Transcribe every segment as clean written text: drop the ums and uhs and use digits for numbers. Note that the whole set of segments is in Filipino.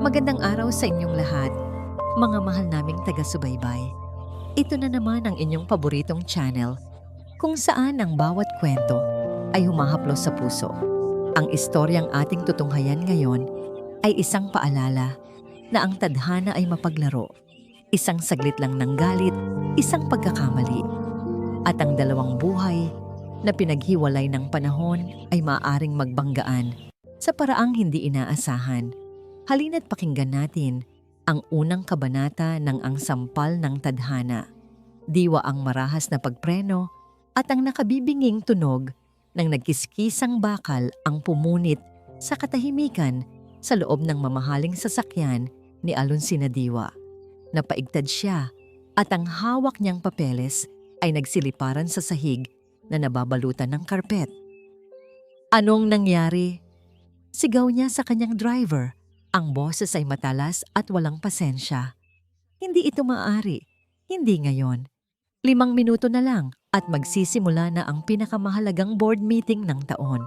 Magandang araw sa inyong lahat, mga mahal naming taga-subaybay. Ito na naman ang inyong paboritong channel kung saan ang bawat kwento ay humahaplos sa puso. Ang istoryang ating tutunghayan ngayon ay isang paalala na ang tadhana ay mapaglaro. Isang saglit lang ng galit, isang pagkakamali. At ang dalawang buhay na pinaghiwalay ng panahon ay maaaring magbanggaan sa paraang hindi inaasahan. Halina't pakinggan natin ang unang kabanata ng Ang Sampal ng Tadhana. Diwa ang marahas na pagpreno at ang nakabibinging tunog ng nagkiskisang bakal ang pumunit sa katahimikan sa loob ng mamahaling sasakyan ni Alonsina Diwa. Napaigtad siya at ang hawak niyang papeles ay nagsiliparan sa sahig na nababalutan ng karpet. Anong nangyari? Sigaw niya sa kanyang driver. Ang boses ay matalas at walang pasensya. Hindi ito maaari. Hindi ngayon. 5 minuto na lang at magsisimula na ang pinakamahalagang board meeting ng taon.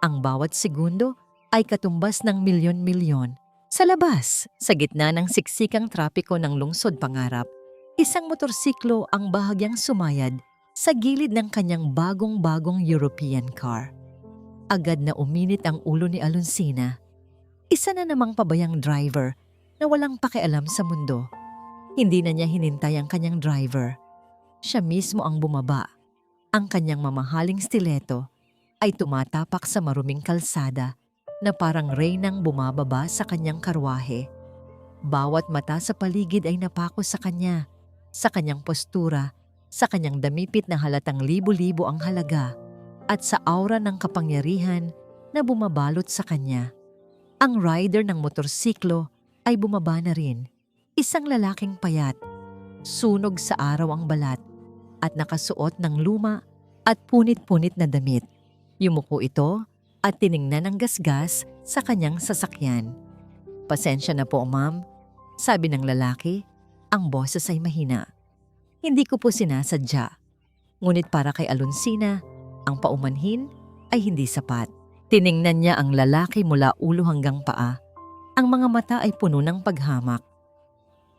Ang bawat segundo ay katumbas ng milyon-milyon. Sa labas, sa gitna ng siksikang trapiko ng lungsod pangarap, isang motorsiklo ang bahagyang sumayad sa gilid ng kanyang bagong-bagong European car. Agad na uminit ang ulo ni Alonsina. Isa na namang pabayang driver na walang pakialam sa mundo. Hindi na niya hinintay ang kanyang driver. Siya mismo ang bumaba. Ang kanyang mamahaling stiletto ay tumatapak sa maruming kalsada na parang reynang bumababa sa kanyang karwahe. Bawat mata sa paligid ay napako sa kanya, sa kanyang postura, sa kanyang damipit na halatang libo-libo ang halaga, at sa aura ng kapangyarihan na bumabalot sa kanya. Ang rider ng motorsiklo ay bumaba na rin. Isang lalaking payat, sunog sa araw ang balat, at nakasuot ng luma at punit-punit na damit. Yumuko ito at tiningnan ang gasgas sa kanyang sasakyan. "Pasensya na po, ma'am," sabi ng lalaki. Ang boses ay mahina. "Hindi ko po sinasadya. Ngunit para kay Alonsina, ang paumanhin ay hindi sapat." Tiningnan niya ang lalaki mula ulo hanggang paa. Ang mga mata ay puno ng paghamak.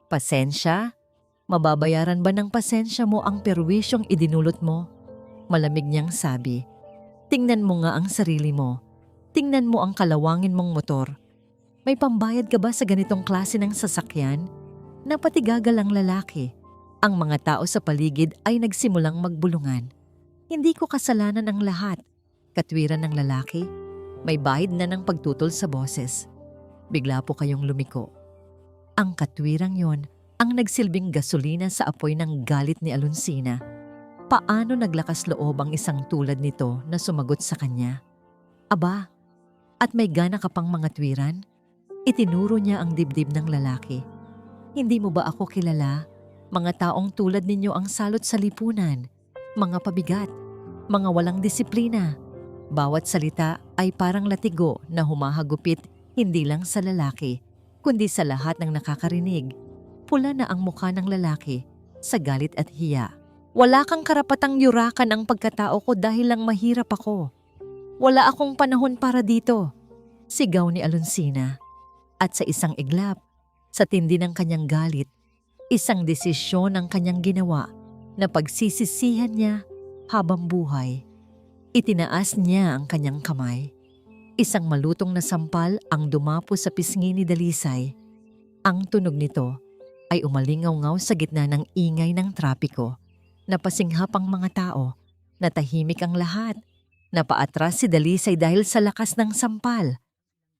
"Pasensya? Mababayaran ba ng pasensya mo ang perwisyong idinulot mo?" Malamig niyang sabi. "Tingnan mo nga ang sarili mo. Tingnan mo ang kalawangin mong motor. May pambayad ka ba sa ganitong klase ng sasakyan?" Napatigagal ang lalaki. Ang mga tao sa paligid ay nagsimulang magbulungan. "Hindi ko kasalanan ang lahat," katwiran ng lalaki. May bahid na ng pagtutol sa boses. Bigla po kayong lumiko. Ang katwirang yon ang nagsilbing gasolina sa apoy ng galit ni Alonsina. Paano naglakas loob ang isang tulad nito na sumagot sa kanya? "Aba, at may gana ka pang mga twiran?" Itinuro niya ang dibdib ng lalaki. "Hindi mo ba ako kilala? Mga taong tulad ninyo ang salot sa lipunan. Mga pabigat, mga walang disiplina." Bawat salita ay parang latigo na humahagupit hindi lang sa lalaki, kundi sa lahat ng nakakarinig. Pula na ang mukha ng lalaki sa galit at hiya. "Wala kang karapatang yurakan ang pagkatao ko dahil lang mahirap ako. Wala akong panahon para dito," sigaw ni Alonsina. At sa isang iglap, sa tindi ng kanyang galit, isang desisyon ang kanyang ginawa na pagsisisihan niya habang buhay. Itinaas niya ang kanyang kamay. Isang malutong na sampal ang dumapo sa pisngi ni Dalisay. Ang tunog nito ay umalingaw-ngaw sa gitna ng ingay ng trapiko. Napasinghap ang mga tao. Natahimik ang lahat. Napaatras si Dalisay dahil sa lakas ng sampal.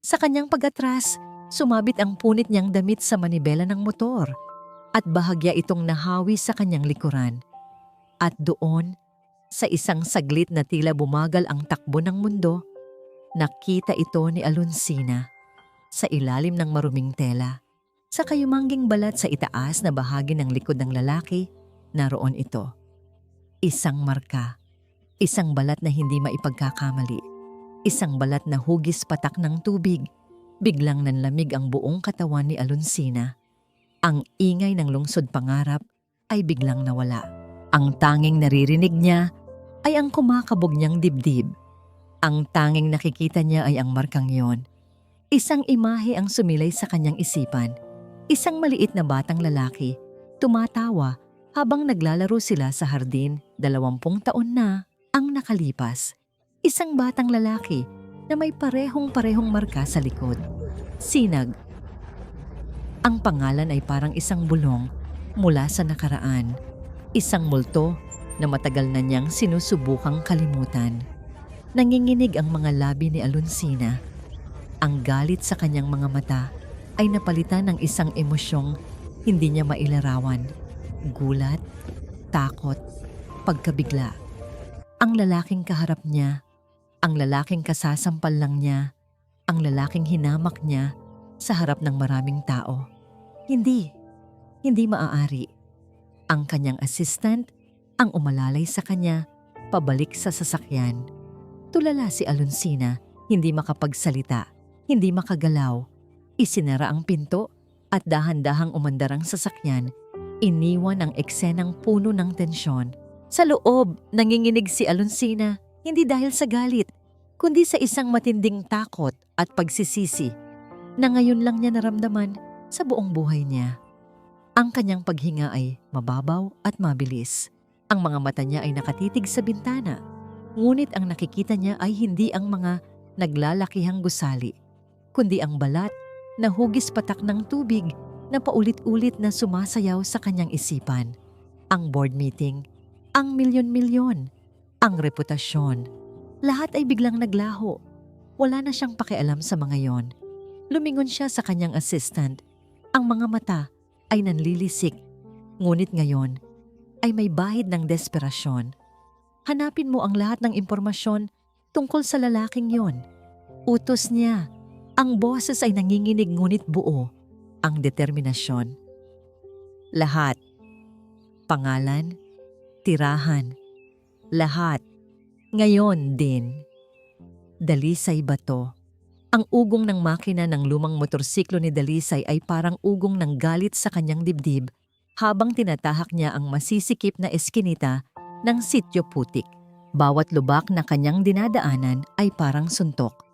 Sa kanyang pag-atras, sumabit ang punit niyang damit sa manibela ng motor at bahagya itong nahawi sa kanyang likuran. At doon, sa isang saglit na tila bumagal ang takbo ng mundo, nakita ito ni Alonsina sa ilalim ng maruming tela. Sa kayumangging balat sa itaas na bahagi ng likod ng lalaki, naroon ito. Isang marka, isang balat na hindi maipagkakamali, isang balat na hugis patak ng tubig. Biglang nanlamig ang buong katawan ni Alonsina. Ang ingay ng lungsod pangarap ay biglang nawala. Ang tanging naririnig niya ay ang kumakabog niyang dibdib. Ang tanging nakikita niya ay ang markang yon. Isang imahe ang sumilay sa kanyang isipan. Isang maliit na batang lalaki, tumatawa habang naglalaro sila sa hardin. 20 taon na ang nakalipas. Isang batang lalaki na may parehong-parehong marka sa likod. Sinag. Ang pangalan ay parang isang bulong mula sa nakaraan. Isang multo na matagal na niyang sinusubukang kalimutan. Nanginginig ang mga labi ni Alonsina. Ang galit sa kanyang mga mata ay napalitan ng isang emosyong hindi niya mailarawan. Gulat, takot, pagkabigla. Ang lalaking kaharap niya, ang lalaking kasasampal lang niya, ang lalaking hinamak niya sa harap ng maraming tao. Hindi maaari. Ang kanyang assistant ang umalalay sa kanya pabalik sa sasakyan. Tulala si Alonsina, hindi makapagsalita. Hindi makagalaw. Isinara ang pinto at dahan-dahang umandar ang sasakyan. Iniwan ang eksenang puno ng tensyon. Sa loob, nanginginig si Alonsina, hindi dahil sa galit, kundi sa isang matinding takot at pagsisisi na ngayon lang niya naramdaman sa buong buhay niya. Ang kanyang paghinga ay mababaw at mabilis. Ang mga mata niya ay nakatitig sa bintana. Ngunit ang nakikita niya ay hindi ang mga naglalakihang gusali, kundi ang balat na hugis patak ng tubig na paulit-ulit na sumasayaw sa kanyang isipan. Ang board meeting, ang milyon-milyon, ang reputasyon, lahat ay biglang naglaho. Wala na siyang pakialam sa mga yon. Lumingon siya sa kanyang assistant. Ang mga mata ay nanlilisik, ngunit ngayon ay may bahid ng desperasyon. Hanapin mo ang lahat ng impormasyon tungkol sa lalaking yon. Utos niya. Ang boses ay nanginginig ngunit buo ang determinasyon. Lahat. Pangalan, tirahan, lahat. Ngayon din. Dalisay Bato. Ang ugong ng makina ng lumang motorsiklo ni Dalisay ay parang ugong ng galit sa kanyang dibdib habang tinatahak niya ang masisikip na eskinita ng Sitio Putik. Bawat lubak na kanyang dinadaanan ay parang suntok.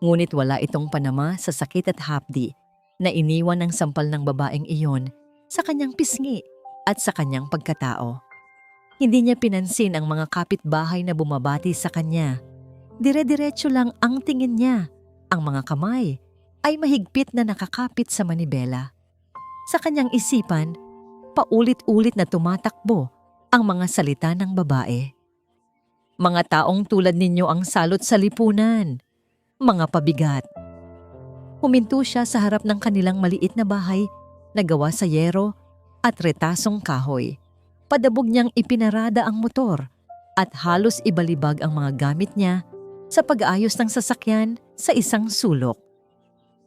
Ngunit wala itong panama sa sakit at hapdi na iniwan ng sampal ng babaeng iyon sa kanyang pisngi at sa kanyang pagkatao. Hindi niya pinansin ang mga kapitbahay na bumabati sa kanya. Dire-diretso lang ang tingin niya. Ang mga kamay ay mahigpit na nakakapit sa manibela. Sa kanyang isipan, paulit-ulit na tumatakbo ang mga salita ng babae. Mga taong tulad ninyo ang salot sa lipunan. Mga pabigat. Huminto siya sa harap ng kanilang maliit na bahay na gawa sa yero at retasong kahoy. Padabog niyang ipinarada ang motor at halos ibalibag ang mga gamit niya sa pag-aayos ng sasakyan sa isang sulok.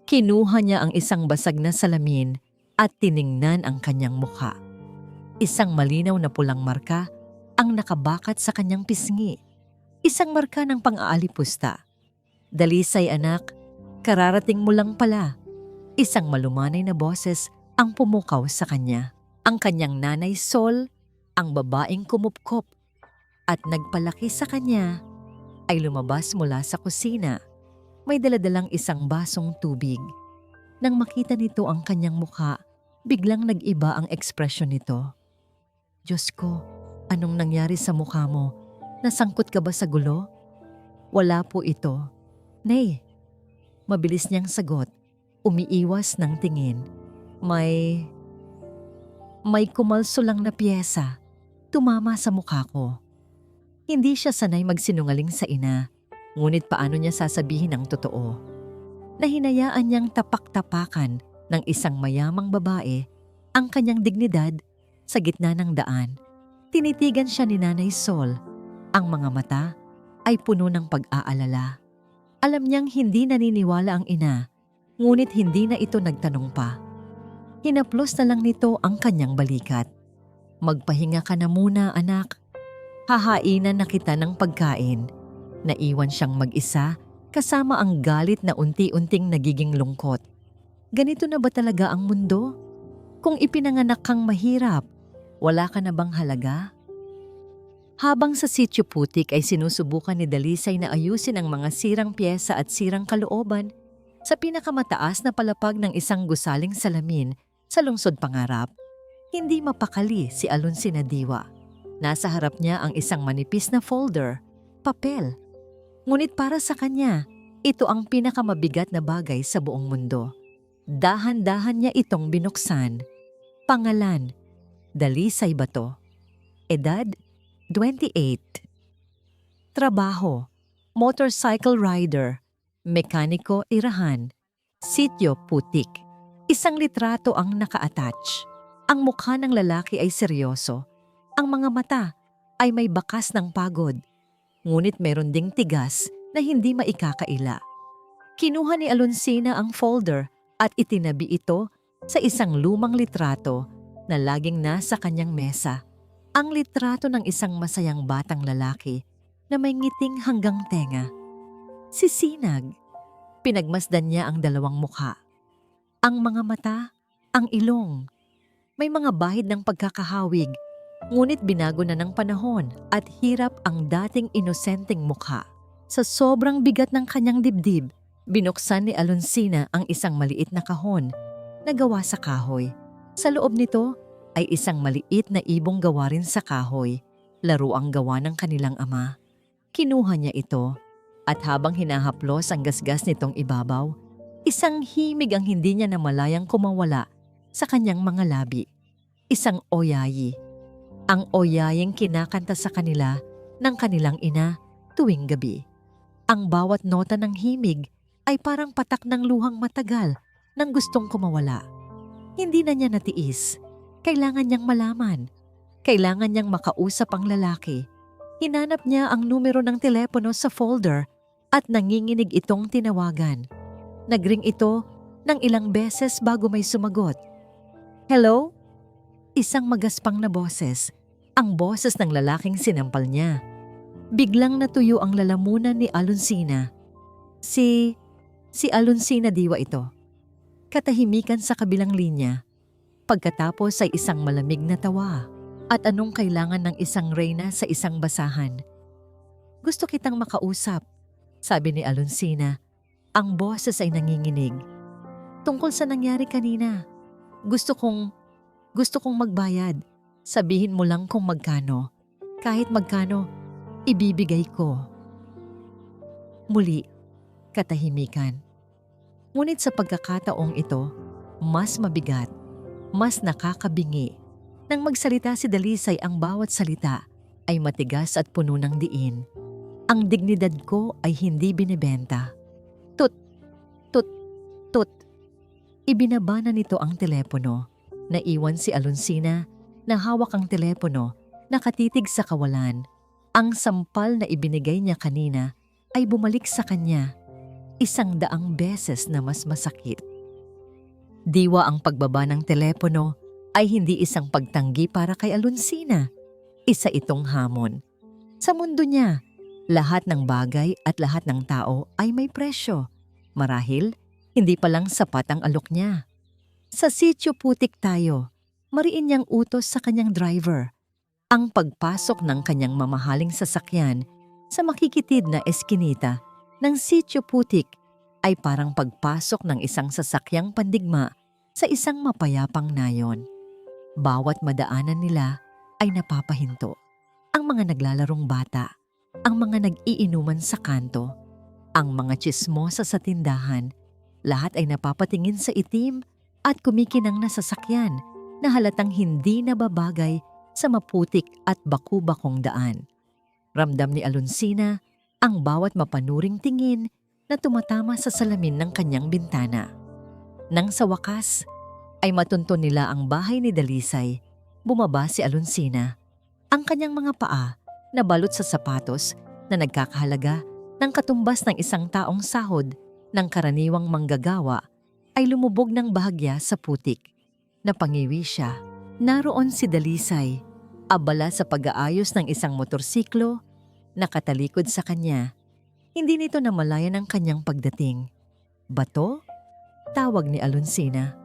Kinuha niya ang isang basag na salamin at tiningnan ang kanyang mukha. Isang malinaw na pulang marka ang nakabakat sa kanyang pisngi. Isang marka ng pang-aalipusta. Dalisay anak, kararating mo lang pala. Isang malumanay na boses ang pumukaw sa kanya. Ang kanyang nanay Sol, ang babaeng kumupkop at nagpalaki sa kanya, ay lumabas mula sa kusina. May daladalang isang basong tubig. Nang makita nito ang kanyang mukha, biglang nag-iba ang ekspresyon nito. Diyos ko, anong nangyari sa mukha mo? Nasangkot ka ba sa gulo? Wala po ito. Nay, mabilis niyang sagot, umiiwas ng tingin. May kumalso lang na piyesa, tumama sa mukha ko. Hindi siya sanay magsinungaling sa ina, ngunit paano niya sasabihin ang totoo? Nahinayaan niyang tapak-tapakan ng isang mayamang babae ang kanyang dignidad sa gitna ng daan. Tinitigan siya ni Nanay Sol. Ang mga mata ay puno ng pag-aalala. Alam niyang hindi naniniwala ang ina, ngunit hindi na ito nagtanong pa. Hinaplos na lang nito ang kanyang balikat. Magpahinga ka na muna, anak. Hahainan na kita ng pagkain. Naiwan siyang mag-isa kasama ang galit na unti-unting nagiging lungkot. Ganito na ba talaga ang mundo? Kung ipinanganak kang mahirap, wala ka na bang halaga? Habang sa Sitio Putik ay sinusubukan ni Dalisay na ayusin ang mga sirang piyesa at sirang kalooban, Sa pinakamataas na palapag ng isang gusaling salamin sa lungsod Pangarap, hindi mapakali si Alonsina Diwa. Nasa harap niya ang isang manipis na folder, papel. Ngunit para sa kanya, ito ang pinakamabigat na bagay sa buong mundo. Dahan-dahan niya itong binuksan. Pangalan, Dalisay Bato. Edad, 28. Trabaho, motorcycle rider, mekaniko irahan, sityo Putik. Isang litrato ang naka-attach. Ang mukha ng lalaki ay seryoso. Ang mga mata ay may bakas ng pagod. Ngunit meron ding tigas na hindi maikakaila. Kinuha ni Alonsina ang folder at itinabi ito sa isang lumang litrato na laging nasa kanyang mesa. Ang litrato ng isang masayang batang lalaki na may ngiting hanggang tenga. Si Sinag. Pinagmasdan niya ang dalawang mukha. Ang mga mata, ang ilong. May mga bahid ng pagkakahawig, ngunit binago na ng panahon at hirap ang dating inosenteng mukha. Sa sobrang bigat ng kanyang dibdib, binuksan ni Alonsina ang isang maliit na kahon na gawa sa kahoy. Sa loob nito ay isang maliit na ibong gawa rin sa kahoy, laro ang gawa ng kanilang ama. Kinuha niya ito at habang hinahaplos ang gasgas nitong ibabaw, isang himig ang hindi niya namalayang kumawala sa kanyang mga labi. Isang oyayi. Ang oyaying kinakanta sa kanila ng kanilang ina tuwing gabi. Ang bawat nota ng himig ay parang patak ng luhang matagal nang gustong kumawala. Hindi na niya natiis. Kailangan niyang malaman. Kailangan niyang makausap ang lalaki. Hinanap niya ang numero ng telepono sa folder at nanginginig itong tinawagan. Nagring ito ng ilang beses bago may sumagot. Hello? Isang magaspang na boses. Ang boses ng lalaking sinampal niya. Biglang natuyo ang lalamunan ni Alonsina. Si Alonsina Diwa ito. Katahimikan sa kabilang linya. Pagkatapos ay isang malamig na tawa. At anong kailangan ng isang reyna sa isang basahan? Gusto kitang makausap, sabi ni Alonsina. Ang boses ay nanginginig. Tungkol sa nangyari kanina. Gusto kong magbayad. Sabihin mo lang kung magkano. Kahit magkano, ibibigay ko. Muli, katahimikan. Ngunit sa pagkakataong ito, mas mabigat, mas nakakabingi. Nang magsalita si Dalisay, ang bawat salita ay matigas at puno ng diin. Ang dignidad ko ay hindi binibenta. Tut, tut, tut. Ibinaba na nito ang telepono. Naiwan si Alonsina na hawak ang telepono, nakatitig sa kawalan. Ang sampal na ibinigay niya kanina ay bumalik sa kanya 100 beses na mas masakit. Diwa ang pagbaba ng telepono ay hindi isang pagtanggi para kay Alonsina. Isa itong hamon. Sa mundo niya, lahat ng bagay at lahat ng tao ay may presyo. Marahil, hindi pa lang sapat ang alok niya. Sa sityo Putik tayo, mariin niyang utos sa kanyang driver. Ang pagpasok ng kanyang mamahaling sasakyan sa makikitid na eskinita ng sityo Putik ay parang pagpasok ng isang sasakyang pandigma sa isang mapayapang nayon. Bawat madaanan nila ay napapahinto. Ang mga naglalarong bata, ang mga nag-iinuman sa kanto, ang mga tsismosa sa tindahan, lahat ay napapatingin sa itim at kumikinang na sasakyan na halatang hindi nababagay sa maputik at baku-bakong daan. Ramdam ni Alonsina ang bawat mapanuring tingin na tumatama sa salamin ng kanyang bintana. Nang sa wakas, ay matunton nila ang bahay ni Dalisay, bumaba si Alonsina. Ang kanyang mga paa na balot sa sapatos na nagkakahalaga ng katumbas ng isang taong sahod ng karaniwang manggagawa ay lumubog ng bahagya sa putik. Napangiwi siya. Naroon si Dalisay, abala sa pag-aayos ng isang motorsiklo, nakatalikod sa kanya. Hindi nito namalayan ang kanyang pagdating. Bato? Tawag ni Alonsina.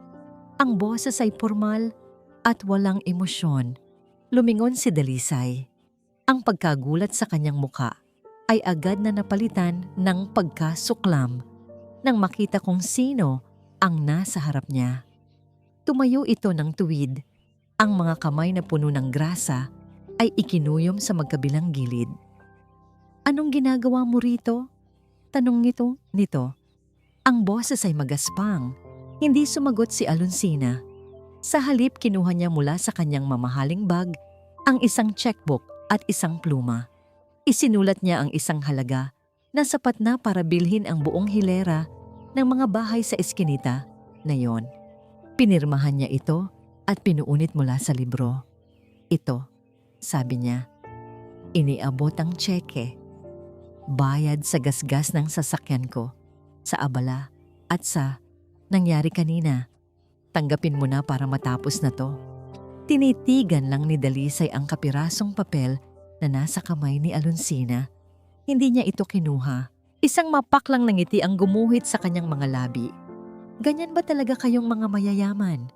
Ang boses ay formal at walang emosyon. Lumingon si Dalisay. Ang pagkagulat sa kanyang muka ay agad na napalitan ng pagkasuklam. nang makita kung sino ang nasa harap niya. Tumayo ito ng tuwid. Ang mga kamay na puno ng grasa ay ikinuyom sa magkabilang gilid. "Anong ginagawa mo rito?" tanong nito. Ang boses ay magaspang. Hindi sumagot si Alonsina. Sa halip, kinuha niya mula sa kanyang mamahaling bag ang isang checkbook at isang pluma. Isinulat niya ang isang halaga na sapat na para bilhin ang buong hilera ng mga bahay sa eskinita na yon. Pinirmahan niya ito at pinuunit mula sa libro. "Ito," sabi niya, "iniabot ang tseke. Bayad sa gasgas ng sasakyan ko, sa abala at sa nangyari kanina. Tanggapin mo na para matapos na to." Tinitigan lang ni Dalisay ang kapirasong papel na nasa kamay ni Alonsina. Hindi niya ito kinuha. Isang mapaklang ng ngiti ang gumuhit sa kanyang mga labi. "Ganyan ba talaga kayong mga mayayaman?"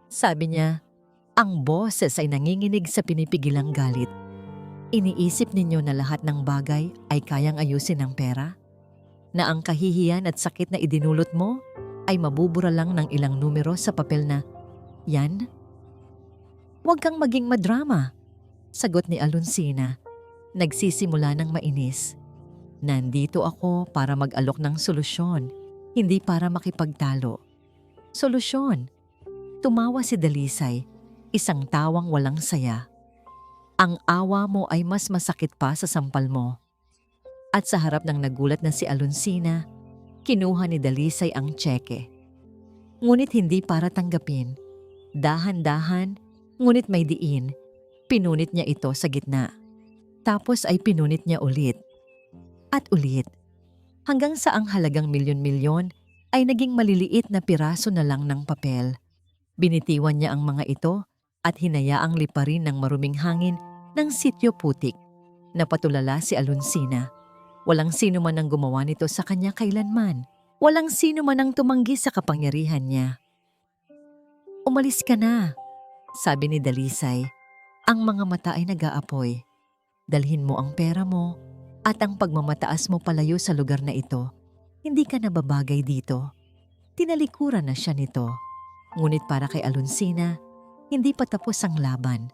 sabi niya. Ang boses ay nanginginig sa pinipigilang galit. "Iniisip ninyo na lahat ng bagay ay kayang ayusin ng pera? Na ang kahihiyan at sakit na idinulot mo ay mabubura lang ng ilang numero sa papel na yan?" "Huwag kang maging madrama," sagot ni Alonsina. Nagsisimula ng mainis. "Nandito ako para mag-alok ng solusyon, hindi para makipagtalo." "Solusyon?" Tumawa si Dalisay, isang tawang walang saya. "Ang awa mo ay mas masakit pa sa sampal mo." At sa harap ng nagulat na si Alonsina, kinuha ni Dalisay ang tseke. Ngunit hindi para tanggapin. Dahan-dahan, ngunit may diin, pinunit niya ito sa gitna. Tapos ay pinunit niya ulit. At ulit. Hanggang sa ang halagang milyon-milyon ay naging maliliit na piraso na lang ng papel. Binitiwan niya ang mga ito at hinayaang liparin ng maruming hangin ng sityo putik. Napatulala si Alonsina. Walang sino man ang gumawa nito sa kanya kailanman. Walang sino man ang tumanggi sa kapangyarihan niya. "Umalis ka na," sabi ni Dalisay. Ang mga mata ay nag-aapoy. "Dalhin mo ang pera mo at ang pagmamataas mo palayo sa lugar na ito. Hindi ka nababagay dito." Tinalikuran na siya nito. Ngunit para kay Alonsina, hindi pa tapos ang laban.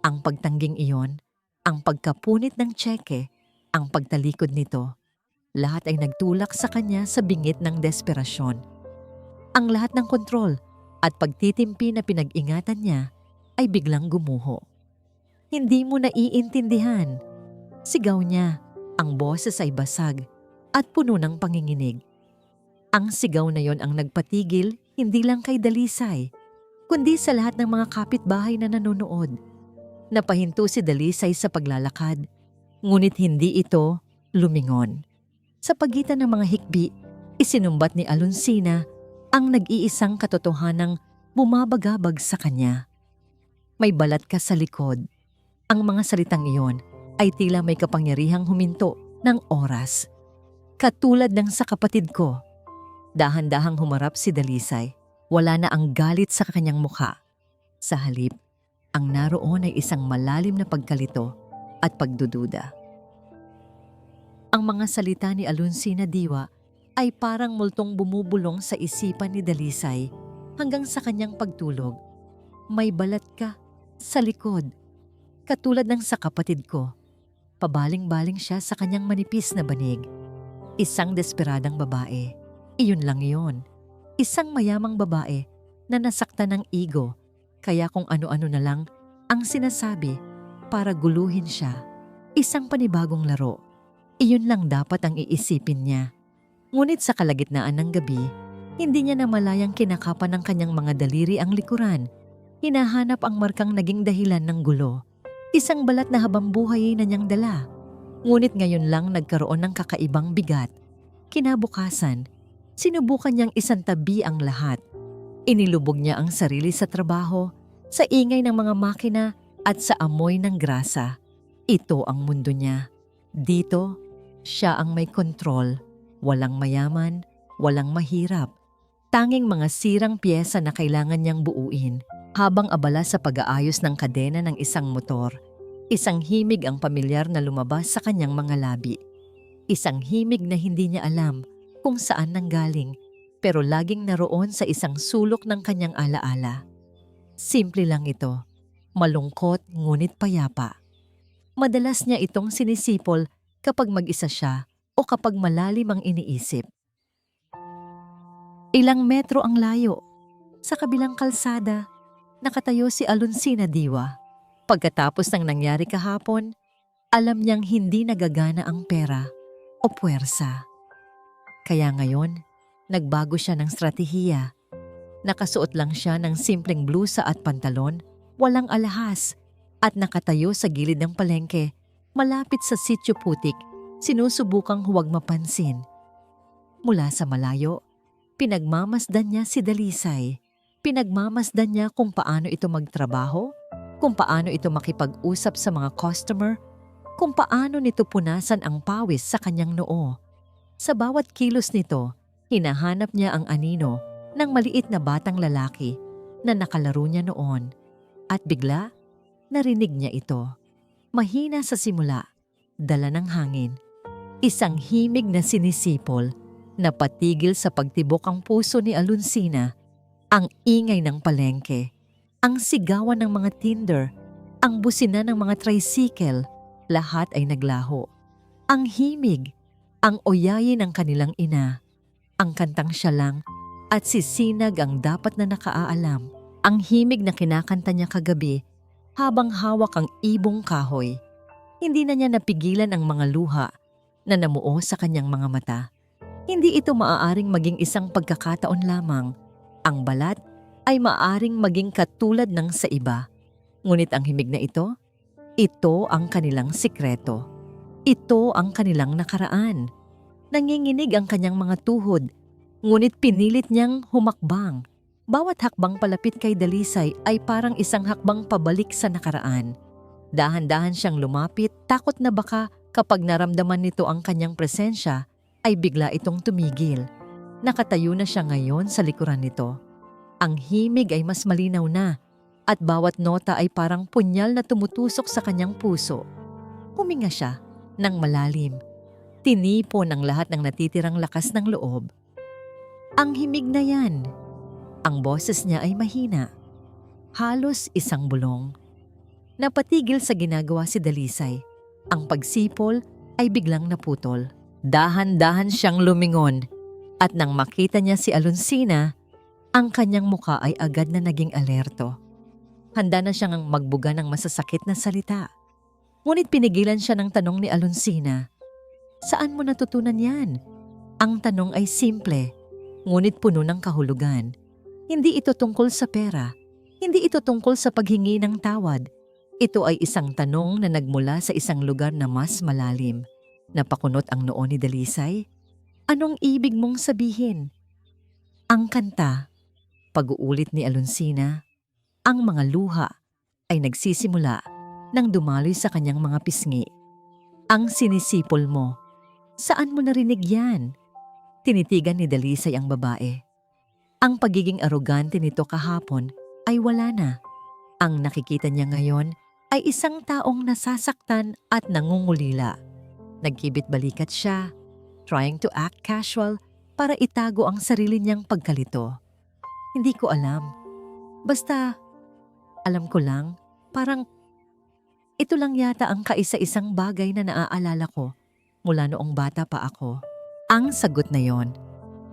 Ang pagtangging iyon, ang pagkapunit ng tseke, ang pagtalikod nito, lahat ay nagtulak sa kanya sa bingit ng desperasyon. Ang lahat ng kontrol at pagtitimpi na pinag-ingatan niya ay biglang gumuho. "Hindi mo naiintindihan," sigaw niya. Ang boses ay basag at puno ng panginginig. Ang sigaw na yon ang nagpatigil hindi lang kay Dalisay, kundi sa lahat ng mga kapitbahay na nanonood. Napahinto si Dalisay sa paglalakad, ngunit hindi ito lumingon. Sa pagitan ng mga hikbi, isinumbat ni Alonsina ang nag-iisang katotohanang bumabagabag sa kanya. "May balat ka sa likod." Ang mga salitang iyon ay tila may kapangyarihang huminto ng oras. Katulad ng sa kapatid ko. Dahan-dahang humarap si Dalisay. Wala na ang galit sa kanyang mukha. Sa halip, ang naroon ay isang malalim na pagkalito at pagdududa. Ang mga salita ni Alonsina Diwa ay parang multong bumubulong sa isipan ni Dalisay hanggang sa kanyang pagtulog. "May balat ka sa likod." Katulad ng sa kapatid ko. Pabaling-baling siya sa kanyang manipis na banig. Isang desperadang babae. Iyon lang iyon. Isang mayamang babae na nasaktan ng ego, kaya kung ano-ano na lang ang sinasabi para guluhin siya. Isang panibagong laro. Iyon lang dapat ang iisipin niya. Ngunit sa kalagitnaan ng gabi, hindi niya namalayang kinakapan ng kanyang mga daliri ang likuran. Hinahanap ang markang naging dahilan ng gulo. Isang balat na habambuhay na niyang dala. Ngunit ngayon lang nagkaroon ng kakaibang bigat. Kinabukasan, sinubukan niyang isantabi ang lahat. Inilubog niya ang sarili sa trabaho, sa ingay ng mga makina at sa amoy ng grasa. Ito ang mundo niya. Dito, siya ang may kontrol. Walang mayaman, walang mahirap. Tanging mga sirang piyesa na kailangan niyang buuin. Habang abala sa pag-aayos ng kadena ng isang motor, isang himig ang pamilyar na lumabas sa kanyang mga labi. Isang himig na hindi niya alam kung saan nanggaling, pero laging naroon sa isang sulok ng kanyang alaala. Simple lang ito, malungkot ngunit payapa. Madalas niya itong sinisipol kapag mag-isa siya o kapag malalim ang iniisip. Ilang metro ang layo. Sa kabilang kalsada, nakatayo si Alonsina Diwa. Pagkatapos ng nangyari kahapon, alam niyang hindi nagagana ang pera o puwersa. Kaya ngayon, nagbago siya ng stratehiya. Nakasuot lang siya ng simpleng blusa at pantalon, walang alahas, at nakatayo sa gilid ng palengke, malapit sa Sitio Putik, sinusubukang huwag mapansin. Mula sa malayo, pinagmamasdan niya si Dalisay. Pinagmamasdan niya kung paano ito magtrabaho, kung paano ito makipag-usap sa mga customer, kung paano nito punasan ang pawis sa kanyang noo. Sa bawat kilos nito, hinahanap niya ang anino ng maliit na batang lalaki na nakalaro niya noon. At bigla, narinig niya ito. Mahina sa simula, dala ng hangin. Isang himig na sinisipol na patigil sa pagtibok ang puso ni Alonsina. Ang ingay ng palengke, ang sigawan ng mga tinder, ang busina ng mga tricycle, lahat ay naglaho. Ang himig, ang oyayi ng kanilang ina, ang kantang siya lang at si Sinag ang dapat na nakaaalam. Ang himig na kinakanta niya kagabi habang hawak ang ibong kahoy. Hindi na niya napigilan ang mga luha na namuo sa kanyang mga mata. Hindi ito maaaring maging isang pagkakataon lamang. Ang balat ay maaaring maging katulad ng sa iba. Ngunit ang himig na ito ang kanilang sikreto. Ito ang kanilang nakaraan. Nanginginig ang kanyang mga tuhod, ngunit pinilit niyang humakbang. Bawat hakbang palapit kay Dalisay ay parang isang hakbang pabalik sa nakaraan. Dahan-dahan siyang lumapit, takot na baka kapag naramdaman nito ang kanyang presensya, ay bigla itong tumigil. Nakatayo na siya ngayon sa likuran nito. Ang himig ay mas malinaw na at bawat nota ay parang punyal na tumutusok sa kanyang puso. Huminga siya ng malalim. Tinipon ang lahat ng natitirang lakas ng loob. Ang himig na yan. Ang boses niya ay mahina. Halos isang bulong. Napatigil sa ginagawa si Dalisay. Ang pagsipol ay biglang naputol. Dahan-dahan siyang lumingon. At nang makita niya si Alonsina, ang kanyang muka ay agad na naging alerto. Handa na siyang magbuga ng masasakit na salita. Ngunit pinigilan siya ng tanong ni Alonsina. Saan mo natutunan yan? Ang tanong ay simple, ngunit puno ng kahulugan. Hindi ito tungkol sa pera. Hindi ito tungkol sa paghingi ng tawad. Ito ay isang tanong na nagmula sa isang lugar na mas malalim. Napakunot ang noo ni Dalisay. Anong ibig mong sabihin? Ang kanta, pag-uulit ni Alonsina, ang mga luha ay nagsisimula nang dumaloy sa kanyang mga pisngi. Ang sinisipol mo, saan mo narinig yan? Tinitigan ni Dalisay ang babae. Ang pagiging arogante nito kahapon ay wala na. Ang nakikita niya ngayon ay isang taong nasasaktan at nangungulila. Nagkibit-balikat siya, trying to act casual para itago ang sarili niyang pagkalito. Hindi ko alam. Basta, alam ko lang, parang ito lang yata ang kaisa-isang bagay na naaalala ko mula noong bata pa ako. Ang sagot na yon,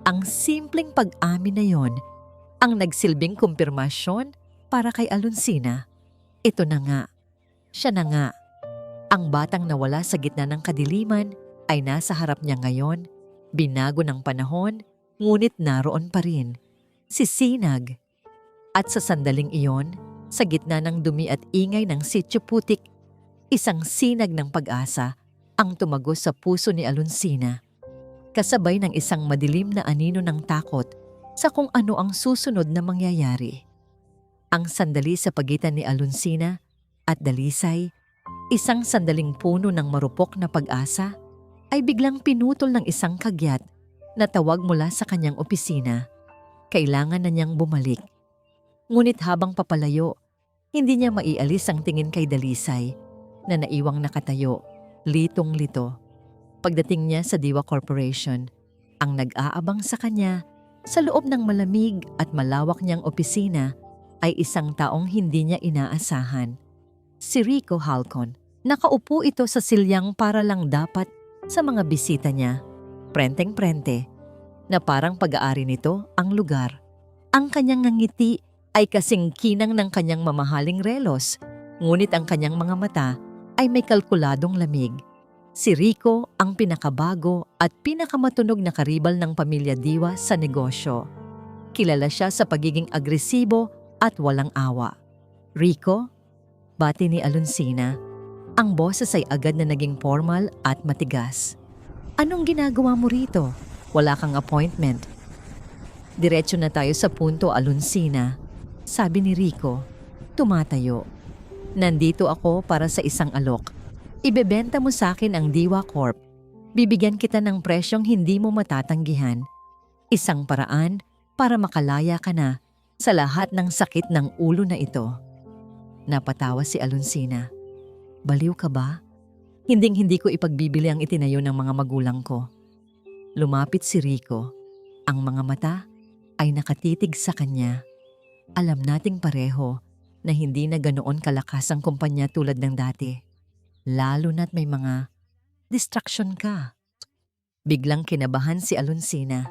ang simpleng pag-amin na yon, ang nagsilbing kumpirmasyon para kay Alonsina. Ito na nga, siya na nga. Ang batang nawala sa gitna ng kadiliman ay nasa harap niya ngayon, binago ng panahon, ngunit naroon pa rin. Si Sinag. At sa sandaling iyon, sa gitna ng dumi at ingay ng Sitio Putik, isang sinag ng pag-asa ang tumagos sa puso ni Alonsina. Kasabay ng isang madilim na anino ng takot sa kung ano ang susunod na mangyayari. Ang sandali sa pagitan ni Alonsina at Dalisay, isang sandaling puno ng marupok na pag-asa, ay biglang pinutol ng isang kagyat na tawag mula sa kanyang opisina. Kailangan na niyang bumalik. Ngunit habang papalayo, hindi niya maialis ang tingin kay Dalisay na naiwang nakatayo, litong-lito. Pagdating niya sa Diwa Corporation, Ang nag-aabang sa kanya sa loob ng malamig at malawak niyang opisina ay isang taong hindi niya inaasahan. Si Rico Halcon. Nakaupo ito sa silyang para lang dapat sa mga bisita niya. Prenteng-prente na parang pag-aari nito ang lugar. Ang kanyang ngiti ay kasing kinang ng kanyang mamahaling relos, ngunit ang kanyang mga mata ay may kalkuladong lamig. Si Rico ang pinakabago at pinakamatunog na karibal ng pamilya Diwa sa negosyo. Kilala siya sa pagiging agresibo at walang awa. Rico, bati ni Alonsina. Ang boses ay agad na naging formal at matigas. Anong ginagawa mo rito? Wala kang appointment. Diretso na tayo sa punto, Alonsina. Sabi ni Rico, tumatayo. Nandito ako para sa isang alok. Ibebenta mo sa akin ang Diwa Corp. Bibigyan kita ng presyong hindi mo matatanggihan. Isang paraan para makalaya ka na sa lahat ng sakit ng ulo na ito. Napatawa si Alonsina. Baliw ka ba? Hinding-hindi ko ipagbibili ang itinayo ng mga magulang ko. Lumapit si Rico. Ang mga mata ay nakatitig sa kanya. Alam nating pareho na hindi na ganoon kalakas ang kumpanya tulad ng dati. Lalo na't may mga distraction ka. Biglang kinabahan si Alonsina.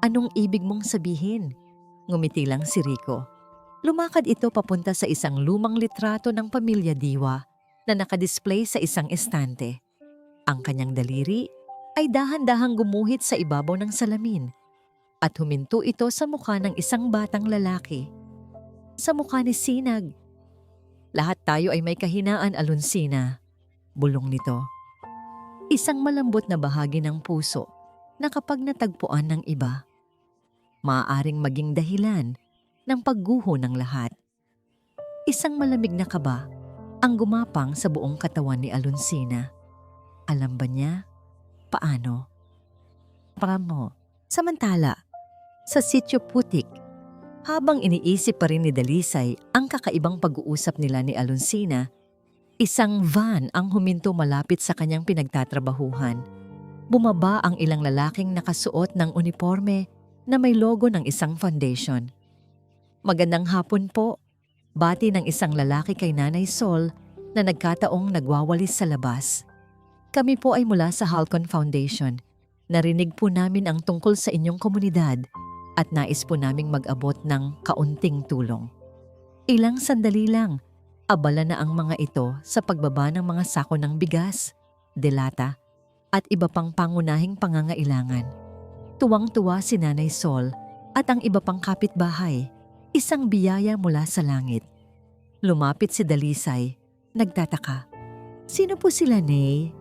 Anong ibig mong sabihin? Ngumiti lang si Rico. Lumakad ito papunta sa isang lumang litrato ng pamilya Diwa na nakadisplay sa isang estante. Ang kanyang daliri ay dahan-dahang gumuhit sa ibabaw ng salamin at huminto ito sa mukha ng isang batang lalaki. Sa mukha ni Sinag. Lahat tayo ay may kahinaan, Alonsina. Bulong nito. Isang malambot na bahagi ng puso na kapag natagpuan ng iba, maaaring maging dahilan ng pagguho ng lahat. Isang malamig na kaba ang gumapang sa buong katawan ni Alonsina. Alam ba niya? Paano? Paramo. Samantala, sa Sitio Putik, habang iniisip pa rin ni Dalisay ang kakaibang pag-uusap nila ni Alonsina, isang van ang huminto malapit sa kanyang pinagtatrabahuhan. Bumaba ang ilang lalaking nakasuot ng uniforme na may logo ng isang foundation. Magandang hapon po, bati ng isang lalaki kay Nanay Sol na nagkataong nagwawalis sa labas. Kami po ay mula sa Halcon Foundation. Narinig po namin ang tungkol sa inyong komunidad at nais po naming mag-abot ng kaunting tulong. Ilang sandali lang, abala na ang mga ito sa pagbaba ng mga sako ng bigas, delata, at iba pang pangunahing pangangailangan. Tuwang-tuwa si Nanay Sol at ang iba pang kapitbahay, isang biyaya mula sa langit. Lumapit si Dalisay, nagtataka. Sino po sila, Nay?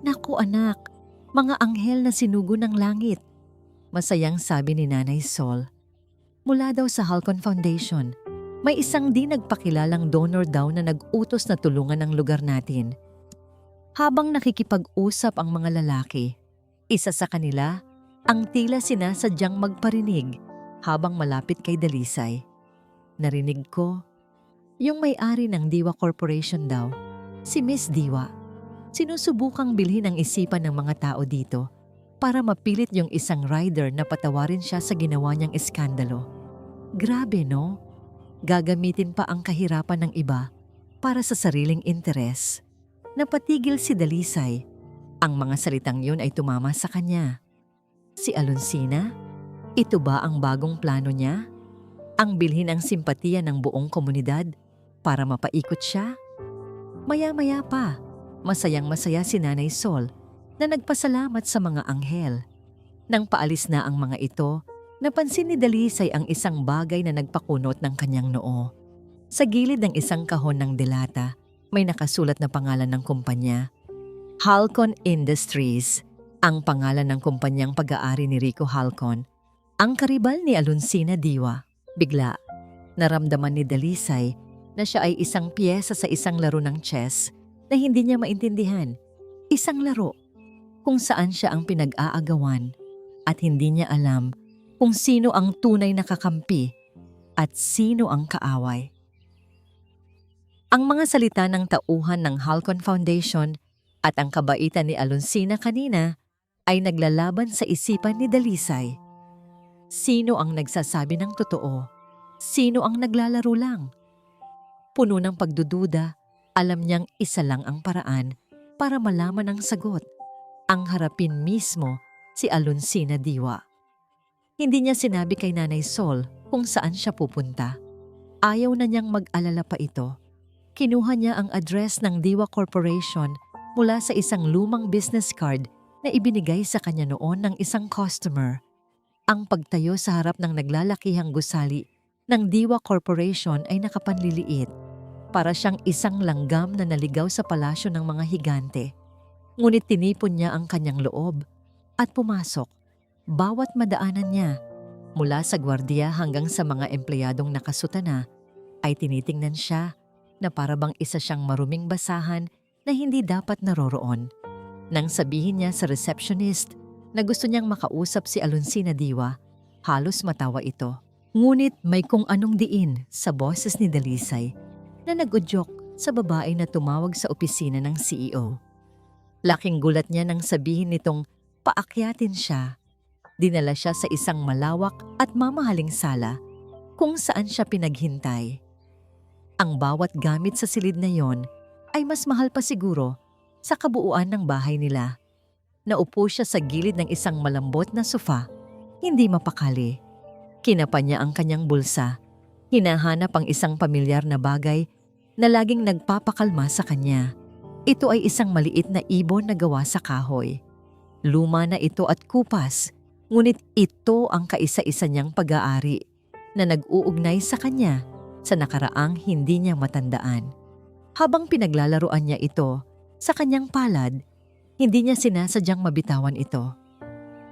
Naku anak, mga anghel na sinugo ng langit. Masayang sabi ni Nanay Sol. Mula daw sa Halcon Foundation, may isang di nagpakilalang donor daw na nag-utos na tulungan ang lugar natin. Habang nakikipag-usap ang mga lalaki, isa sa kanila ang tila sinasadyang magparinig habang malapit kay Dalisay. Narinig ko, yung may-ari ng Diwa Corporation daw, si Miss Diwa. Sinusubukang bilhin ang isipan ng mga tao dito para mapilit yung isang rider na patawarin siya sa ginawa niyang eskandalo. Grabe, no? Gagamitin pa ang kahirapan ng iba para sa sariling interes. Napatigil si Dalisay. Ang mga salitang yun ay tumama sa kanya. Si Alonsina? Ito ba ang bagong plano niya? Ang bilhin ang simpatiya ng buong komunidad para mapaikot siya? Maya-maya pa, masayang-masaya si Nanay Sol na nagpasalamat sa mga anghel. Nang paalis na ang mga ito, napansin ni Dalisay ang isang bagay na nagpakunot ng kanyang noo. Sa gilid ng isang kahon ng delata, may nakasulat na pangalan ng kumpanya. Halcon Industries, ang pangalan ng kumpanyang pag-aari ni Rico Halcon, ang karibal ni Alonsina Diwa. Bigla, naramdaman ni Dalisay na siya ay isang piyesa sa isang laro ng chess na hindi niya maintindihan. Isang laro kung saan siya ang pinag-aagawan at hindi niya alam kung sino ang tunay na kakampi at sino ang kaaway. Ang mga salita ng tauhan ng Halcon Foundation at ang kabaitan ni Alonsina kanina ay naglalaban sa isipan ni Dalisay. Sino ang nagsasabi ng totoo? Sino ang naglalaro lang? Puno ng pagdududa, alam niyang isa lang ang paraan para malaman ang sagot. Ang harapin mismo si Alonsina Diwa. Hindi niya sinabi kay Nanay Sol kung saan siya pupunta. Ayaw na niyang mag-alala pa ito. Kinuha niya ang address ng Diwa Corporation mula sa isang lumang business card na ibinigay sa kanya noon ng isang customer. Ang pagtayo sa harap ng naglalakihang gusali ng Diwa Corporation ay nakapanliliit. Para siyang isang langgam na naligaw sa palasyo ng mga higante. Ngunit tinipon niya ang kanyang loob at pumasok. Bawat madaanan niya, mula sa gwardiya hanggang sa mga empleyadong nakasutana, ay tinitingnan siya na parabang isa siyang maruming basahan na hindi dapat naroroon. Nang sabihin niya sa receptionist na gusto niyang makausap si Alonsina Diwa, halos matawa ito. Ngunit may kung anong diin sa boses ni Dalisay na nag-udyok sa babae na tumawag sa opisina ng CEO. Laking gulat niya nang sabihin nitong paakyatin siya. Dinala siya sa isang malawak at mamahaling sala kung saan siya pinaghintay. Ang bawat gamit sa silid na yon ay mas mahal pa siguro sa kabuuan ng bahay nila. Naupo siya sa gilid ng isang malambot na sofa, hindi mapakali. Kinapa niya ang kanyang bulsa. Hinahanap ang isang pamilyar na bagay na laging nagpapakalma sa kanya. Ito ay isang maliit na ibon na gawa sa kahoy. Luma na ito at kupas, ngunit ito ang kaisa-isa niyang pag-aari na nag-uugnay sa kanya sa nakaraang hindi niya matandaan. Habang pinaglalaruan niya ito sa kanyang palad, hindi niya sinasadyang mabitawan ito.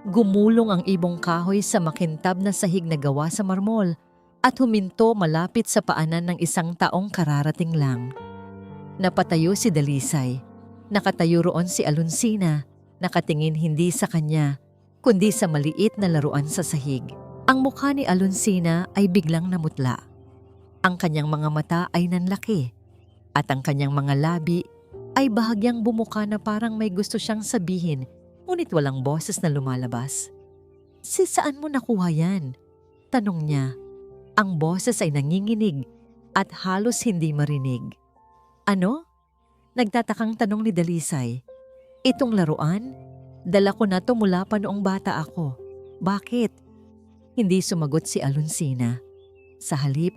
Gumulong ang ibong kahoy sa makintab na sahig na gawa sa marmol at huminto malapit sa paanan ng isang taong kararating lang. Napatayo si Dalisay. Nakatayo roon si Alonsina, nakatingin hindi sa kanya, kundi sa maliit na laruan sa sahig. Ang mukha ni Alonsina ay biglang namutla. Ang kanyang mga mata ay nanlaki, at ang kanyang mga labi ay bahagyang bumuka na parang may gusto siyang sabihin, ngunit walang boses na lumalabas. Saan mo nakuha yan? Tanong niya. Ang boses ay nanginginig at halos hindi marinig. Ano? Nagtatakang tanong ni Dalisay. Itong laruan? Dala ko na to mula pa noong bata ako. Bakit? Hindi sumagot si Alonsina. Sa halip,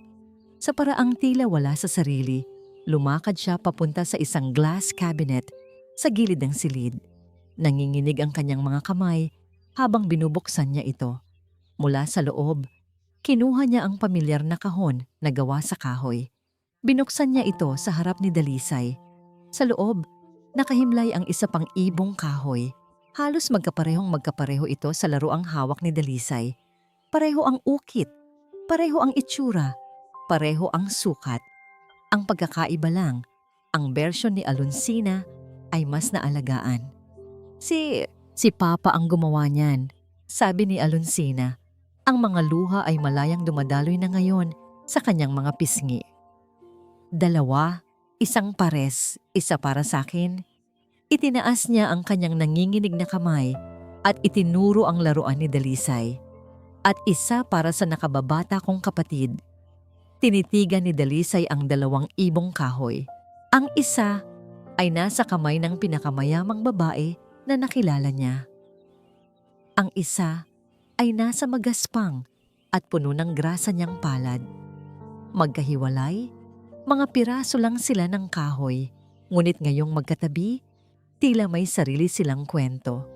sa paraang tila wala sa sarili, lumakad siya papunta sa isang glass cabinet sa gilid ng silid. Nanginginig ang kanyang mga kamay habang binubuksan niya ito. Mula sa loob, kinuha niya ang pamilyar na kahon na gawa sa kahoy. Binuksan niya ito sa harap ni Dalisay. Sa loob, nakahimlay ang isa pang ibong kahoy. Halos magkapareho ito sa laruang hawak ni Dalisay. Pareho ang ukit, pareho ang itsura, pareho ang sukat. Ang pagkakaiba lang, ang bersyon ni Alonsina ay mas naalagaan. Si Papa ang gumawa niyan, sabi ni Alonsina. Ang mga luha ay malayang dumadaloy na ngayon sa kanyang mga pisngi. Dalawa, isang pares, isa para sa akin. Itinaas niya ang kanyang nanginginig na kamay at itinuro ang laruan ni Dalisay. At isa para sa nakababata kong kapatid. Tinitigan ni Dalisay ang dalawang ibong kahoy. Ang isa ay nasa kamay ng pinakamayamang babae na nakilala niya. Ang isa ay nasa magaspang at puno ng grasa niyang palad. Magkahiwalay, mga piraso lang sila ng kahoy, ngunit ngayong magkatabi, tila may sarili silang kwento.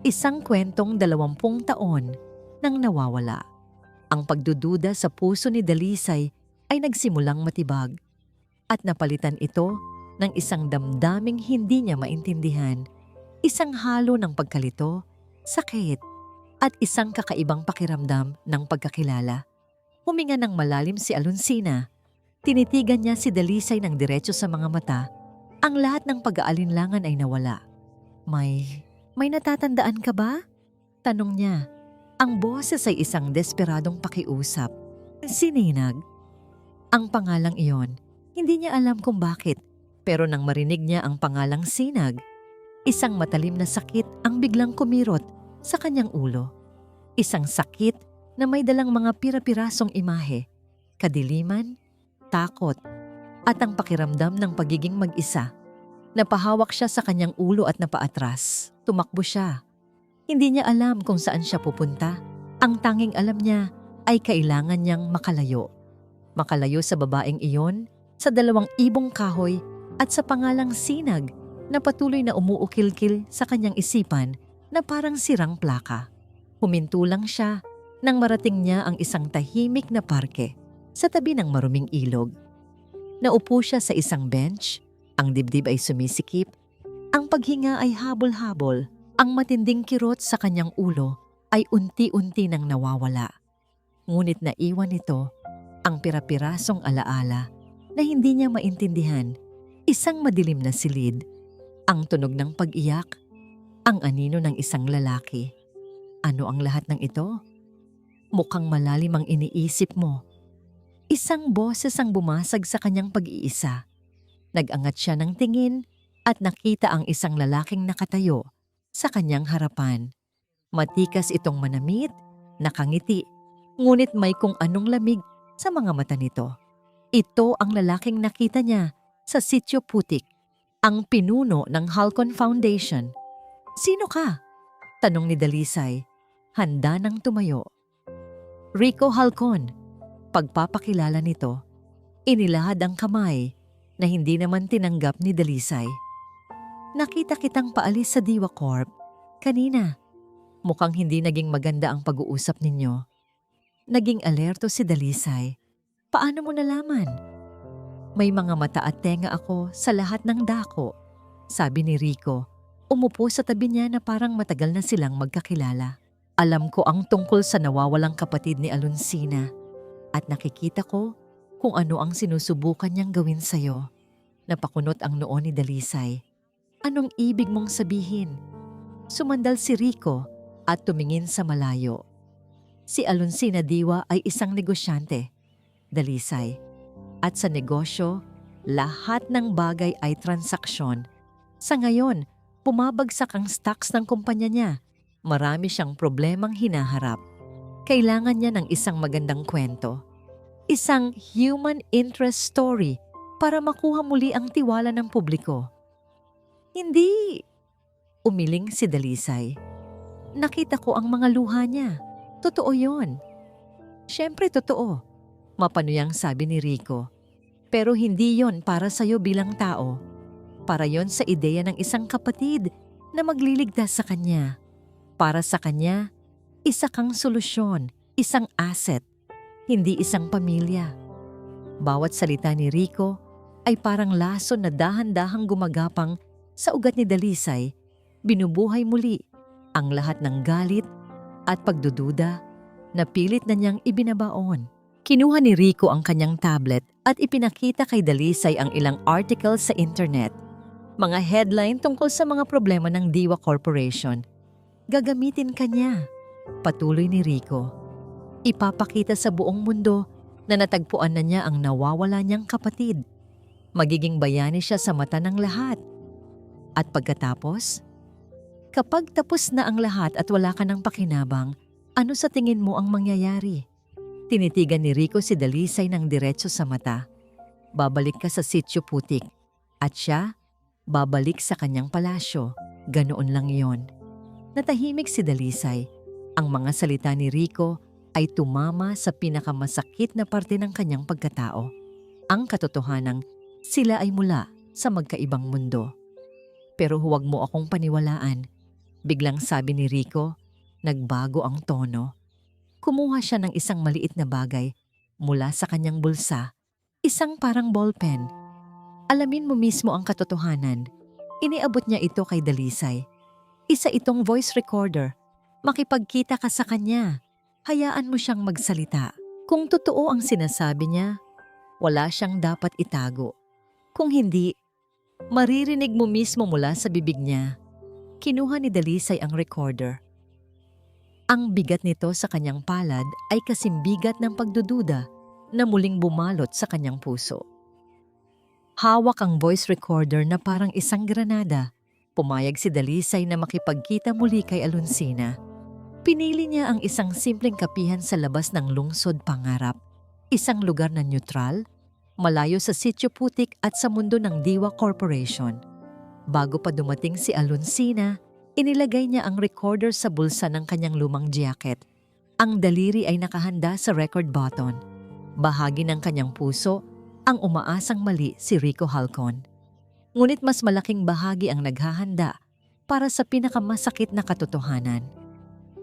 Isang kwentong 20 taon nang nawawala. Ang pagdududa sa puso ni Dalisay ay nagsimulang matibag at napalitan ito ng isang damdaming hindi niya maintindihan, isang halo ng pagkalito, sakit, at isang kakaibang pakiramdam ng pagkakilala. Huminga ng malalim si Alonsina. Tinitigan niya si Dalisay ng diretso sa mga mata. Ang lahat ng pag-aalinlangan ay nawala. May natatandaan ka ba? Tanong niya. Ang boses ay isang desperadong pakiusap. Sininag. Ang pangalang iyon, hindi niya alam kung bakit, pero nang marinig niya ang pangalang Sinag, Isang matalim na sakit ang biglang kumirot sa kanyang ulo. Isang sakit na may dalang mga pira-pirasong imahe, kadiliman, takot, at ang pakiramdam ng pagiging mag-isa. Napahawak siya sa kanyang ulo at napaatras. Tumakbo siya. Hindi niya alam kung saan siya pupunta. Ang tanging alam niya ay kailangan niyang makalayo. Makalayo sa babaeng iyon, sa 2 ibong kahoy at sa pangalang Sinag na patuloy na umuukil-kil sa kanyang isipan na parang sirang plaka. Huminto lang siya nang marating niya ang isang tahimik na parke sa tabi ng maruming ilog. Naupo siya sa isang bench, ang dibdib ay sumisikip, ang paghinga ay habol-habol, ang matinding kirot sa kanyang ulo ay unti-unti nang nawawala. Ngunit naiwan nito ang pira-pirasong alaala na hindi niya maintindihan, isang madilim na silid, ang tunog ng pag-iyak, ang anino ng isang lalaki. Ano ang lahat ng ito? Mukhang malalim ang iniisip mo. Isang boses ang bumasag sa kanyang pag-iisa. Nag-angat siya ng tingin at nakita ang isang lalaking nakatayo sa kanyang harapan. Matikas itong manamit, nakangiti, ngunit may kung anong lamig sa mga mata nito. Ito ang lalaking nakita niya sa Sitio Putik, ang pinuno ng Halcon Foundation. "Sino ka?" tanong ni Dalisay, handa nang tumayo. "Rico Halcon," pagpapakilala nito. Inilahad ang kamay na hindi naman tinanggap ni Dalisay. "Nakita kitang paalis sa Diwa Corp kanina. Mukhang hindi naging maganda ang pag-uusap ninyo." Naging alerto si Dalisay. "Paano mo nalaman?" "May mga mata at tenga ako sa lahat ng dako," sabi ni Rico. Umupo sa tabi niya na parang matagal na silang magkakilala. "Alam ko ang tungkol sa nawawalang kapatid ni Alonsina at nakikita ko kung ano ang sinusubukan niyang gawin sa'yo." Napakunot ang noo ni Dalisay. "Anong ibig mong sabihin?" Sumandal si Rico at tumingin sa malayo. Si Alonsina Diwa ay isang negosyante, Dalisay. At sa negosyo, lahat ng bagay ay transaksyon. Sa ngayon, bumabagsak ang stocks ng kumpanya niya. Marami siyang problemang hinaharap. Kailangan niya ng isang magandang kwento. Isang human interest story para makuha muli ang tiwala ng publiko. "Hindi," umiling si Dalisay. "Nakita ko ang mga luha niya. Totoo yon." "Siyempre totoo," mapanuyang sabi ni Rico. "Pero hindi yon para sa'yo bilang tao. Para yon sa ideya ng isang kapatid na magliligtas sa kanya. Para sa kanya, isa kang solusyon, isang asset, hindi isang pamilya." Bawat salita ni Rico ay parang lason na dahan-dahang gumagapang sa ugat ni Dalisay. Binubuhay muli ang lahat ng galit at pagdududa na pilit na niyang ibinabaon. Kinuha ni Rico ang kanyang tablet at ipinakita kay Dalisay ang ilang article sa internet. Mga headline tungkol sa mga problema ng Diwa Corporation. "Gagamitin ka niya," patuloy ni Rico. "Ipapakita sa buong mundo na natagpuan na niya ang nawawala niyang kapatid. Magiging bayani siya sa mata ng lahat. At pagkatapos, kapag tapos na ang lahat at wala ka ng pakinabang, ano sa tingin mo ang mangyayari?" Tinitigan ni Rico si Dalisay ng diretso sa mata. "Babalik ka sa Sitio Putik at siya, babalik sa kanyang palasyo. Ganoon lang yon." Natahimik si Dalisay. Ang mga salita ni Rico ay tumama sa pinakamasakit na parte ng kanyang pagkatao. Ang katotohanang sila ay mula sa magkaibang mundo. "Pero huwag mo akong paniwalaan," biglang sabi ni Rico. Nagbago ang tono. Kumuha siya ng isang maliit na bagay mula sa kanyang bulsa, isang parang ballpen. "Alamin mo mismo ang katotohanan." Iniabot niya ito kay Dalisay. "Isa itong voice recorder. Makipagkita ka sa kanya. Hayaan mo siyang magsalita. Kung totoo ang sinasabi niya, wala siyang dapat itago. Kung hindi, maririnig mo mismo mula sa bibig niya." Kinuha ni Dalisay ang recorder. Ang bigat nito sa kanyang palad ay kasimbigat ng pagdududa na muling bumalot sa kanyang puso. Hawak ang voice recorder na parang isang granada, Pumayag si Dalisay na makipagkita muli kay Alonsina. Pinili niya ang isang simpleng kapihan sa labas ng lungsod pangarap. Isang lugar na neutral, malayo sa sityo putik at sa mundo ng Diwa Corporation. Bago pa dumating si Alonsina, inilagay niya ang recorder sa bulsa ng kanyang lumang jacket. Ang daliri ay nakahanda sa record button. Bahagi ng kanyang puso, ang umaasang mali si Rico Halcon. Ngunit mas malaking bahagi ang naghahanda para sa pinakamasakit na katotohanan.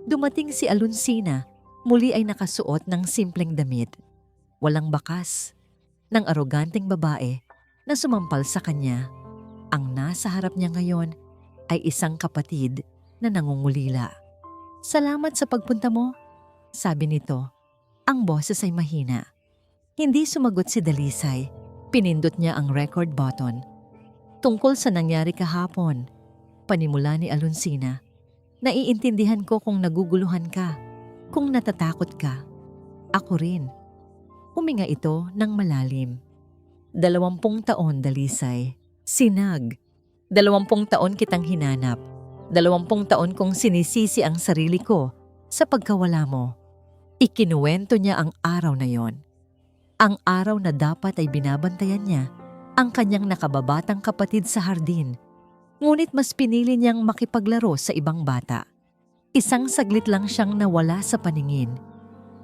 Dumating si Alonsina, muli ay nakasuot ng simpleng damit. Walang bakas, ng aroganteng babae na sumampal sa kanya. Ang nasa harap niya ngayon ay isang kapatid na nangungulila. "Salamat sa pagpunta mo," sabi nito. Ang boses ay mahina. Hindi sumagot si Dalisay. Pinindot niya ang record button. "Tungkol sa nangyari kahapon," panimula ni Alonsina. "Naiintindihan ko kung naguguluhan ka, kung natatakot ka. Ako rin." Huminga ito ng malalim. 20 taon, Dalisay. Sinag. 20 taon kitang hinanap. 20 taon kong sinisisi ang sarili ko sa pagkawala mo. Ikinuwento niya ang araw na yon. Ang araw na dapat ay binabantayan niya ang kanyang nakababatang kapatid sa hardin. Ngunit mas pinili niyang makipaglaro sa ibang bata. Isang saglit lang siyang nawala sa paningin.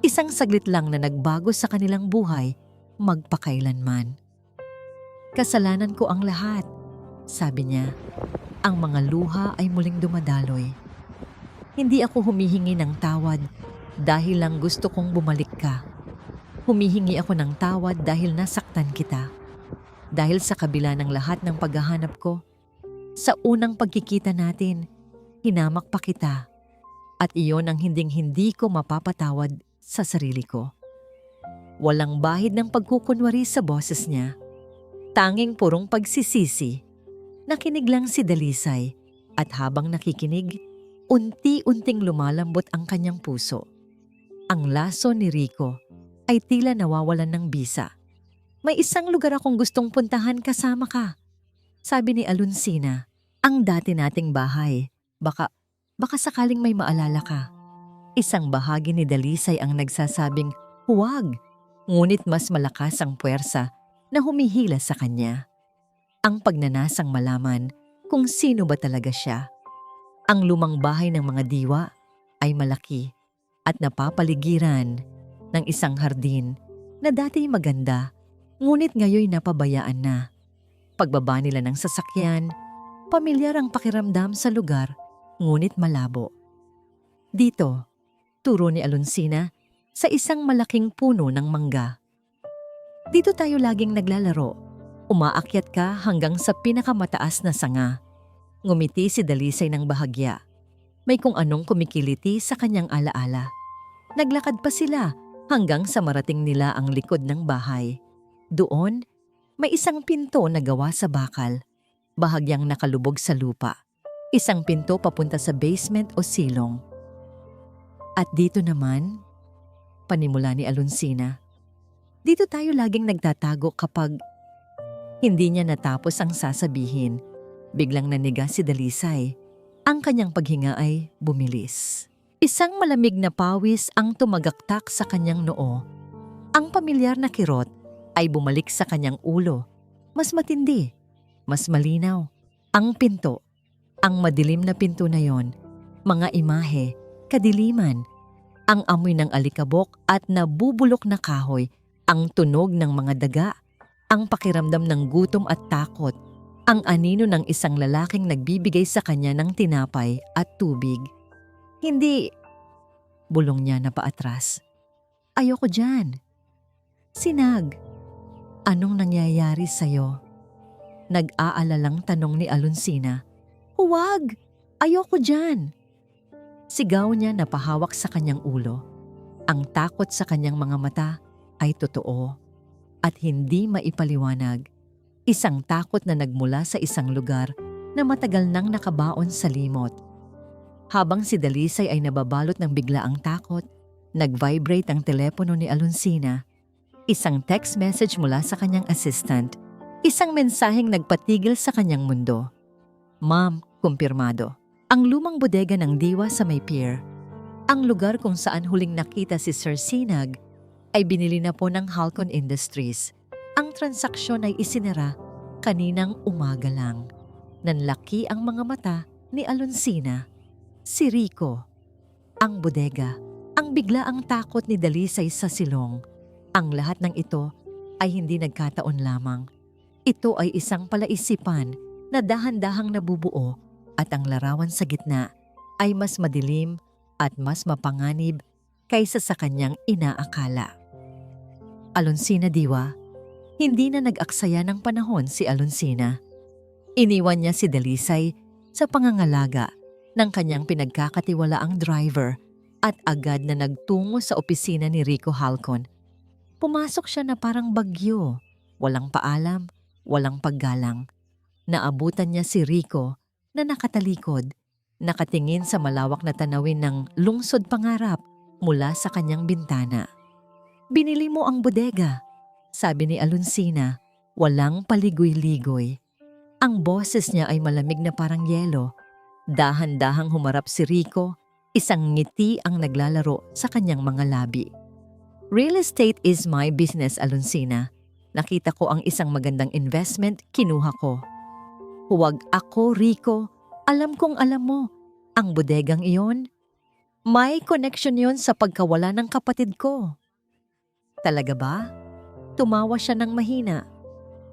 Isang saglit lang na nagbago sa kanilang buhay magpakailanman. "Kasalanan ko ang lahat," sabi niya. Ang mga luha ay muling dumadaloy. "Hindi ako humihingi ng tawad dahil lang gusto kong bumalik ka. Humihingi ako ng tawad dahil nasaktan kita. Dahil sa kabila ng lahat ng paghahanap ko, sa unang pagkikita natin, hinamak pa kita. At iyon ang hinding-hindi ko mapapatawad sa sarili ko." Walang bahid ng pagkukunwari sa boses niya. Tanging purong pagsisisi. Nakinig lang si Dalisay at habang nakikinig, unti-unting lumalambot ang kanyang puso. Ang laso ni Rico ay tila nawawalan ng bisa. "May isang lugar akong gustong puntahan kasama ka," sabi ni Alonsina. "Ang dati nating bahay. Baka sakaling may maalala ka." Isang bahagi ni Dalisay ang nagsasabing, "Huwag." Ngunit mas malakas ang puwersa na humihila sa kanya. Ang pagnanasang malaman kung sino ba talaga siya. Ang lumang bahay ng mga diwa ay malaki at napapaligiran ng isang hardin na dati maganda, ngunit ngayoy napabayaan na. Pagbaba nila ng sasakyan, pamilyar ang pakiramdam sa lugar, ngunit malabo. "Dito," turo ni Alonsina sa isang malaking puno ng mangga. "Dito tayo laging naglalaro. Umaakyat ka hanggang sa pinakamataas na sanga." Ngumiti si Dalisay ng bahagya. May kung anong kumikiliti sa kanyang alaala. Naglakad pa sila hanggang sa marating nila ang likod ng bahay. Doon, may isang pinto na gawa sa bakal, bahagyang nakalubog sa lupa. Isang pinto papunta sa basement o silong. "At dito naman," panimula ni Alonsina, "dito tayo laging nagtatago kapag..." Hindi niya natapos ang sasabihin. Biglang naniga si Dalisay. Ang kanyang paghinga ay bumilis. Isang malamig na pawis ang tumagaktak sa kanyang noo. Ang pamilyar na kirot ay bumalik sa kanyang ulo. Mas matindi, mas malinaw. Ang pinto, ang madilim na pinto na yon, mga imahe, kadiliman, ang amoy ng alikabok at nabubulok na kahoy, ang tunog ng mga daga, ang pakiramdam ng gutom at takot, ang anino ng isang lalaking nagbibigay sa kanya ng tinapay at tubig. "Hindi," bulong niya na paatras. "Ayoko dyan." "Sinag, anong nangyayari sa'yo?" Nag-aalalang tanong ni Alonsina. "Huwag! Ayoko dyan!" Sigaw niya na pahawak sa kanyang ulo. Ang takot sa kanyang mga mata ay totoo at hindi maipaliwanag. Isang takot na nagmula sa isang lugar na matagal nang nakabaon sa limot. Habang si Dalisay ay nababalot ng biglaang takot, nag-vibrate ang telepono ni Alonsina. Isang text message mula sa kanyang assistant. Isang mensaheng nagpatigil sa kanyang mundo. "Ma'am, Kumpirmado. Ang lumang bodega ng Diwa sa may pier, ang lugar kung saan huling nakita si Sir Sinag, ay binili na po ng Halcon Industries. Ang transaksyon ay isinara kaninang umaga lang. Nanlaki ang mga mata ni Alonsina. Si Rico, ang bodega, ang biglaang takot ni Dalisay sa silong. Ang lahat ng ito ay hindi nagkataon lamang. Ito ay isang palaisipan na dahan-dahang nabubuo at ang larawan sa gitna ay mas madilim at mas mapanganib kaysa sa kanyang inaakala. Alonsina Diwa, hindi na nag-aksaya ng panahon si Alonsina. Iniwan niya si Dalisay sa pangangalaga ng kanyang pinagkakatiwalaang driver at agad na nagtungo sa opisina ni Rico Halcon. Pumasok siya na parang bagyo, walang paalam, walang paggalang. Naabutan niya si Rico na nakatalikod, nakatingin sa malawak na tanawin ng lungsod pangarap mula sa kanyang bintana. "Binili mo ang bodega," sabi ni Alonsina, walang paligoy-ligoy. Ang boses niya ay malamig na parang yelo. Dahan-dahang humarap si Rico, isang ngiti ang naglalaro sa kanyang mga labi. "Real estate is my business, Alonsina. Nakita ko ang isang magandang investment, kinuha ko." "Huwag ako, Rico. Alam kong alam mo. Ang bodegang iyon, may connection yon sa pagkawala ng kapatid ko." "Talaga ba?" Tumawa siya ng mahina.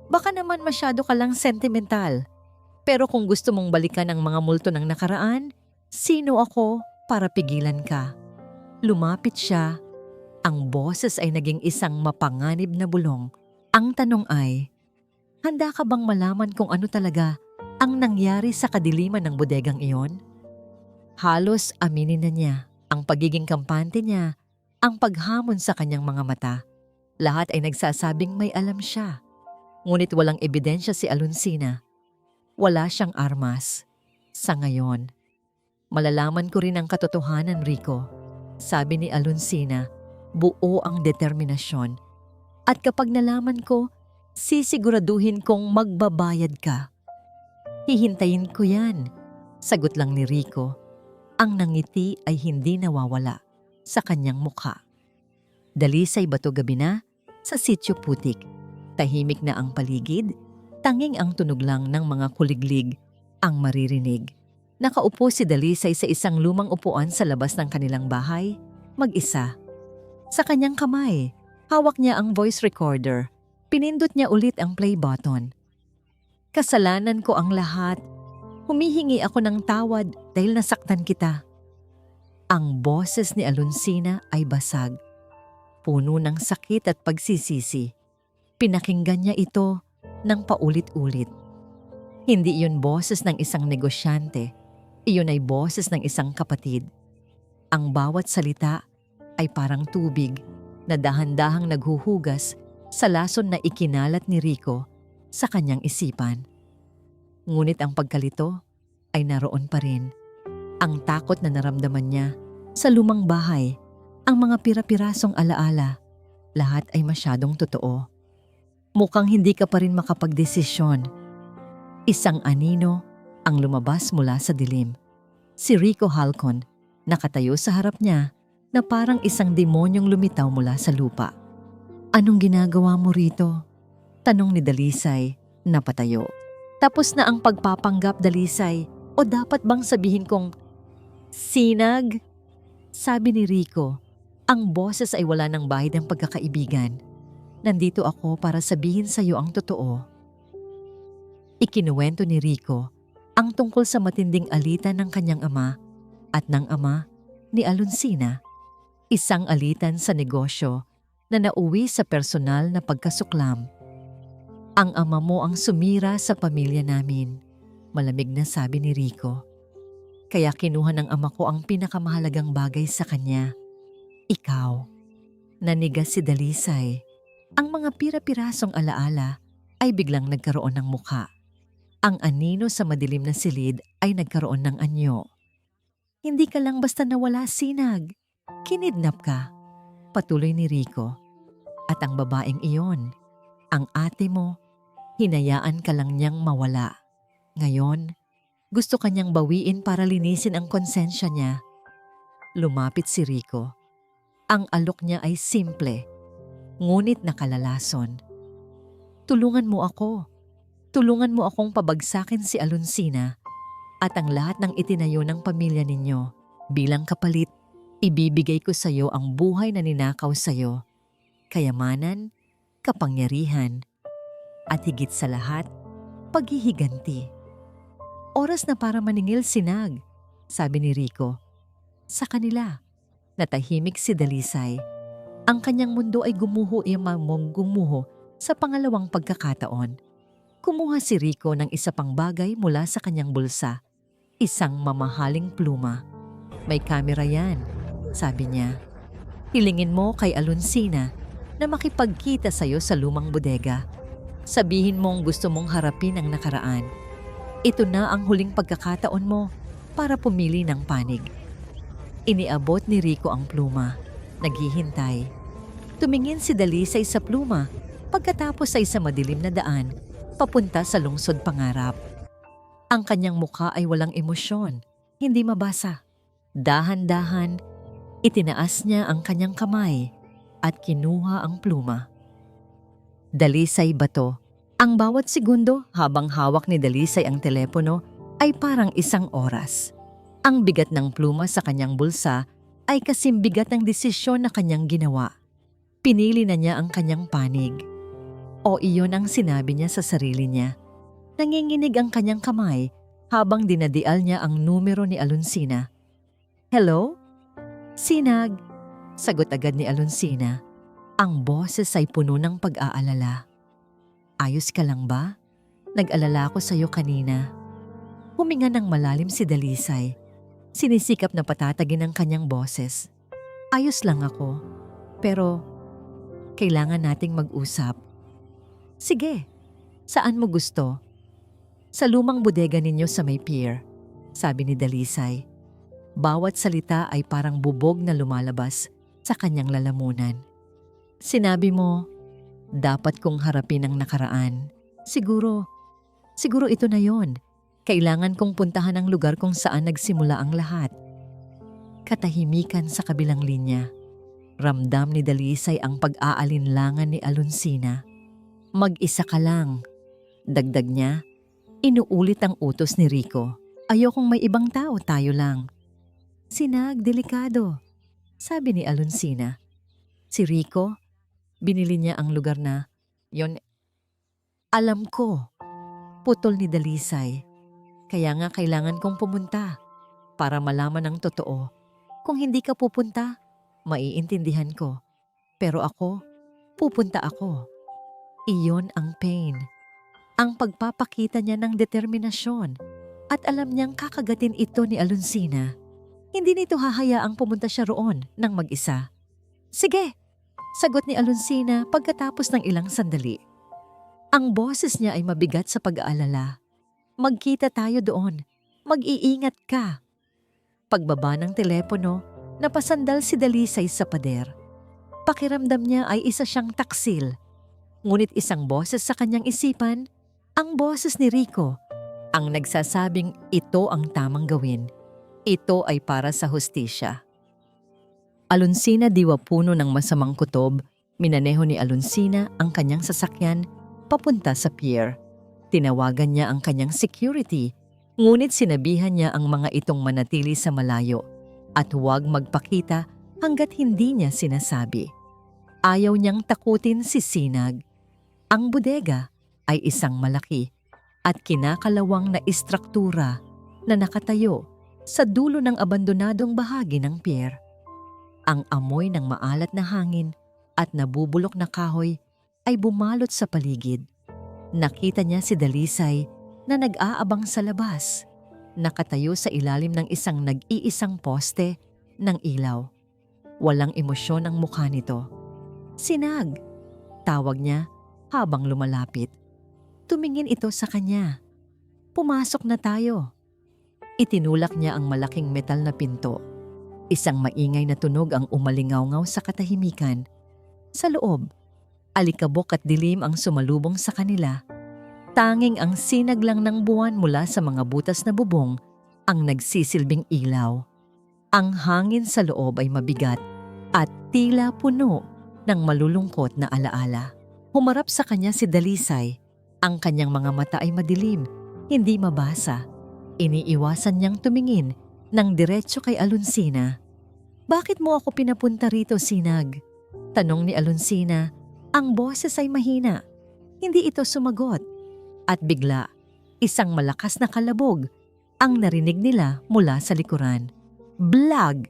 "Baka naman masyado ka lang sentimental. Pero kung gusto mong balikan ang mga multo ng nakaraan, sino ako para pigilan ka?" Lumapit siya. Ang boses ay naging isang mapanganib na bulong. Ang tanong ay, handa ka bang malaman kung ano talaga ang nangyari sa kadiliman ng bodegang iyon? Halos aminin na niya ang pagiging kampante niya, ang paghamon sa kanyang mga mata. Lahat ay nagsasabing may alam siya. Ngunit walang ebidensya si Alonsina. Wala siyang armas. Sa ngayon, malalaman ko rin ang katotohanan, Rico. Sabi ni Alonsina, buo ang determinasyon. At kapag nalaman ko, sisiguraduhin kong magbabayad ka. "Hihintayin ko yan," sagot lang ni Rico. Ang nangiti ay hindi nawawala sa kanyang mukha. Dalisay bato gabi na sa Sitio Putik. Tahimik na ang paligid, tanging ang tunog lang ng mga kuliglig ang maririnig. Nakaupo si Dalisay sa isang lumang upuan sa labas ng kanilang bahay, mag-isa. Sa kanyang kamay, hawak niya ang voice recorder. Pinindot niya ulit ang play button. "Kasalanan ko ang lahat. Humihingi ako ng tawad dahil nasaktan kita." Ang boses ni Alonsina ay basag. Puno ng sakit at pagsisisi. Pinakinggan niya ito ng paulit-ulit. Hindi iyon boses ng isang negosyante. Iyon ay boses ng isang kapatid. Ang bawat salita ay parang tubig na dahan-dahang naghuhugas sa lason na ikinalat ni Rico sa kanyang isipan. Ngunit ang pagkalito ay naroon pa rin. Ang takot na naramdaman niya sa lumang bahay, ang mga pira-pirasong alaala, lahat ay masyadong totoo. Mukhang hindi ka pa rin makapagdesisyon. Isang anino ang lumabas mula sa dilim. Si Rico Halcon, nakatayo sa harap niya na parang isang demonyong lumitaw mula sa lupa. "Anong ginagawa mo rito?" tanong ni Dalisay, napatayo. "Tapos na ang pagpapanggap, Dalisay, o dapat bang sabihin kong Sinag?" Sabi ni Rico, ang boses ay wala ng bahid ng pagkakaibigan. "Nandito ako para sabihin sa iyo ang totoo." Ikinuwento ni Rico ang tungkol sa matinding alitan ng kanyang ama at ng ama ni Alonsina. Isang alitan sa negosyo na nauwi sa personal na pagkasuklam. "Ang ama mo ang sumira sa pamilya namin," malamig na sabi ni Rico. "Kaya kinuha ng ama ko ang pinakamahalagang bagay sa kanya. Ikaw." Nanigas si Dalisay. Ang mga pira-pirasong alaala ay biglang nagkaroon ng mukha. Ang anino sa madilim na silid ay nagkaroon ng anyo. "Hindi ka lang basta nawala, Sinag. Kinidnap ka," patuloy ni Rico. "At ang babaeng iyon, ang ate mo, hinayaan ka lang niyang mawala. Ngayon, Gusto kanyang bawiin para linisin ang konsensya niya. Lumapit si Rico. Ang alok niya ay simple, ngunit nakalalason. Tulungan mo ako. Tulungan mo akong pabagsakin si Alonsina at ang lahat ng itinayo ng pamilya ninyo. Bilang kapalit, ibibigay ko sa iyo ang buhay na ninakaw sa iyo. Kayamanan, kapangyarihan, at higit sa lahat, paghihiganti. Oras na para maningil sinag, sabi ni Rico. Sa kanila, natahimik si Dalisay. Ang kanyang mundo ay gumuho sa pangalawang pagkakataon. Kumuha si Rico ng isa pang bagay mula sa kanyang bulsa. Isang mamahaling pluma. May kamera yan, sabi niya. Hilingin mo kay Alonsina na makipagkita sa'yo sa lumang bodega. Sabihin mong gusto mong harapin ang nakaraan. Ito na ang huling pagkakataon mo para pumili ng panig. Iniabot ni Rico ang pluma. Naghihintay. Tumingin si Dalisay sa pluma pagkatapos ay sa madilim na daan papunta sa lungsod pangarap. Ang kanyang mukha ay walang emosyon, hindi mabasa. Dahan-dahan, itinaas niya ang kanyang kamay at kinuha ang pluma. Dalisay bato. Ang bawat segundo habang hawak ni Dalisay ang telepono ay parang isang oras. Ang bigat ng pluma sa kanyang bulsa ay kasing bigat ng desisyon na kanyang ginawa. Pinili na niya ang kanyang panig. O iyon ang sinabi niya sa sarili niya. Nanginginig ang kanyang kamay habang dinadial niya ang numero ni Alonsina. Hello? Sinag, sagot agad ni Alonsina. Ang boses ay puno ng pag-aalala. Ayos ka lang ba? Nag-alala ako sa iyo kanina. Huminga ng malalim si Dalisay. Sinisikap na patatagin ang kanyang boses. Ayos lang ako, pero kailangan nating mag-usap. Sige, saan mo gusto? Sa lumang bodega ninyo sa may pier, sabi ni Dalisay. Bawat salita ay parang bubog na lumalabas sa kanyang lalamunan. Sinabi mo, dapat kong harapin ang nakaraan. Siguro ito na yon. Kailangan kong puntahan ang lugar kung saan nagsimula ang lahat. Katahimikan sa kabilang linya. Ramdam ni Dalisay ang pag-aalinlangan ni Alonsina. Mag-isa ka lang. Dagdag niya, inuulit ang utos ni Rico. Ayokong may ibang tao, tayo lang. Sinag, delikado, sabi ni Alonsina. Si Rico, binili niya ang lugar na, yon. Alam ko, putol ni Dalisay. Kaya nga kailangan kong pumunta para malaman ang totoo. Kung hindi ka pupunta, maiintindihan ko. Pero ako, pupunta ako. Iyon ang pain. Ang pagpapakita niya ng determinasyon at alam niyang kakagatin ito ni Alonsina. Hindi nito hahayaang pumunta siya roon ng mag-isa. Sige, sagot ni Alonsina pagkatapos ng ilang sandali. Ang boses niya ay mabigat sa pag-aalala. Magkita tayo doon. Mag-iingat ka. Pagbaba ng telepono, napasandal si Dalisay sa pader. Pakiramdam niya ay isa siyang taksil. Ngunit isang boses sa kanyang isipan, ang boses ni Rico, ang nagsasabing ito ang tamang gawin. Ito ay para sa hustisya. Alonsina diwa puno ng masamang kutob, minaneho ni Alonsina ang kanyang sasakyan papunta sa pier. Tinawagan niya ang kanyang security, ngunit sinabihan niya ang mga itong manatili sa malayo at huwag magpakita hanggat hindi niya sinasabi. Ayaw niyang takutin si Sinag. Ang bodega ay isang malaki at kinakalawang na istruktura na nakatayo sa dulo ng abandonadong bahagi ng pier. Ang amoy ng maalat na hangin at nabubulok na kahoy ay bumalot sa paligid. Nakita niya si Dalisay na nag-aabang sa labas, nakatayo sa ilalim ng isang nag-iisang poste ng ilaw. Walang emosyon ang mukha nito. Sinag, tawag niya habang lumalapit. Tumingin ito sa kanya. Pumasok na tayo. Itinulak niya ang malaking metal na pinto. Isang maingay na tunog ang umalingaw-ngaw sa katahimikan. Sa loob, alikabok at dilim ang sumalubong sa kanila. Tanging ang sinag lang ng buwan mula sa mga butas na bubong ang nagsisilbing ilaw. Ang hangin sa loob ay mabigat at tila puno ng malulungkot na alaala. Humarap sa kanya si Dalisay. Ang kanyang mga mata ay madilim, hindi mabasa. Iniiwasan niyang tumingin ng diretso kay Alonsina. "Bakit mo ako pinapunta rito, Sinag?" Tanong ni Alonsina. Ang boses ay mahina. Hindi ito sumagot. At bigla, isang malakas na kalabog ang narinig nila mula sa likuran. Blag!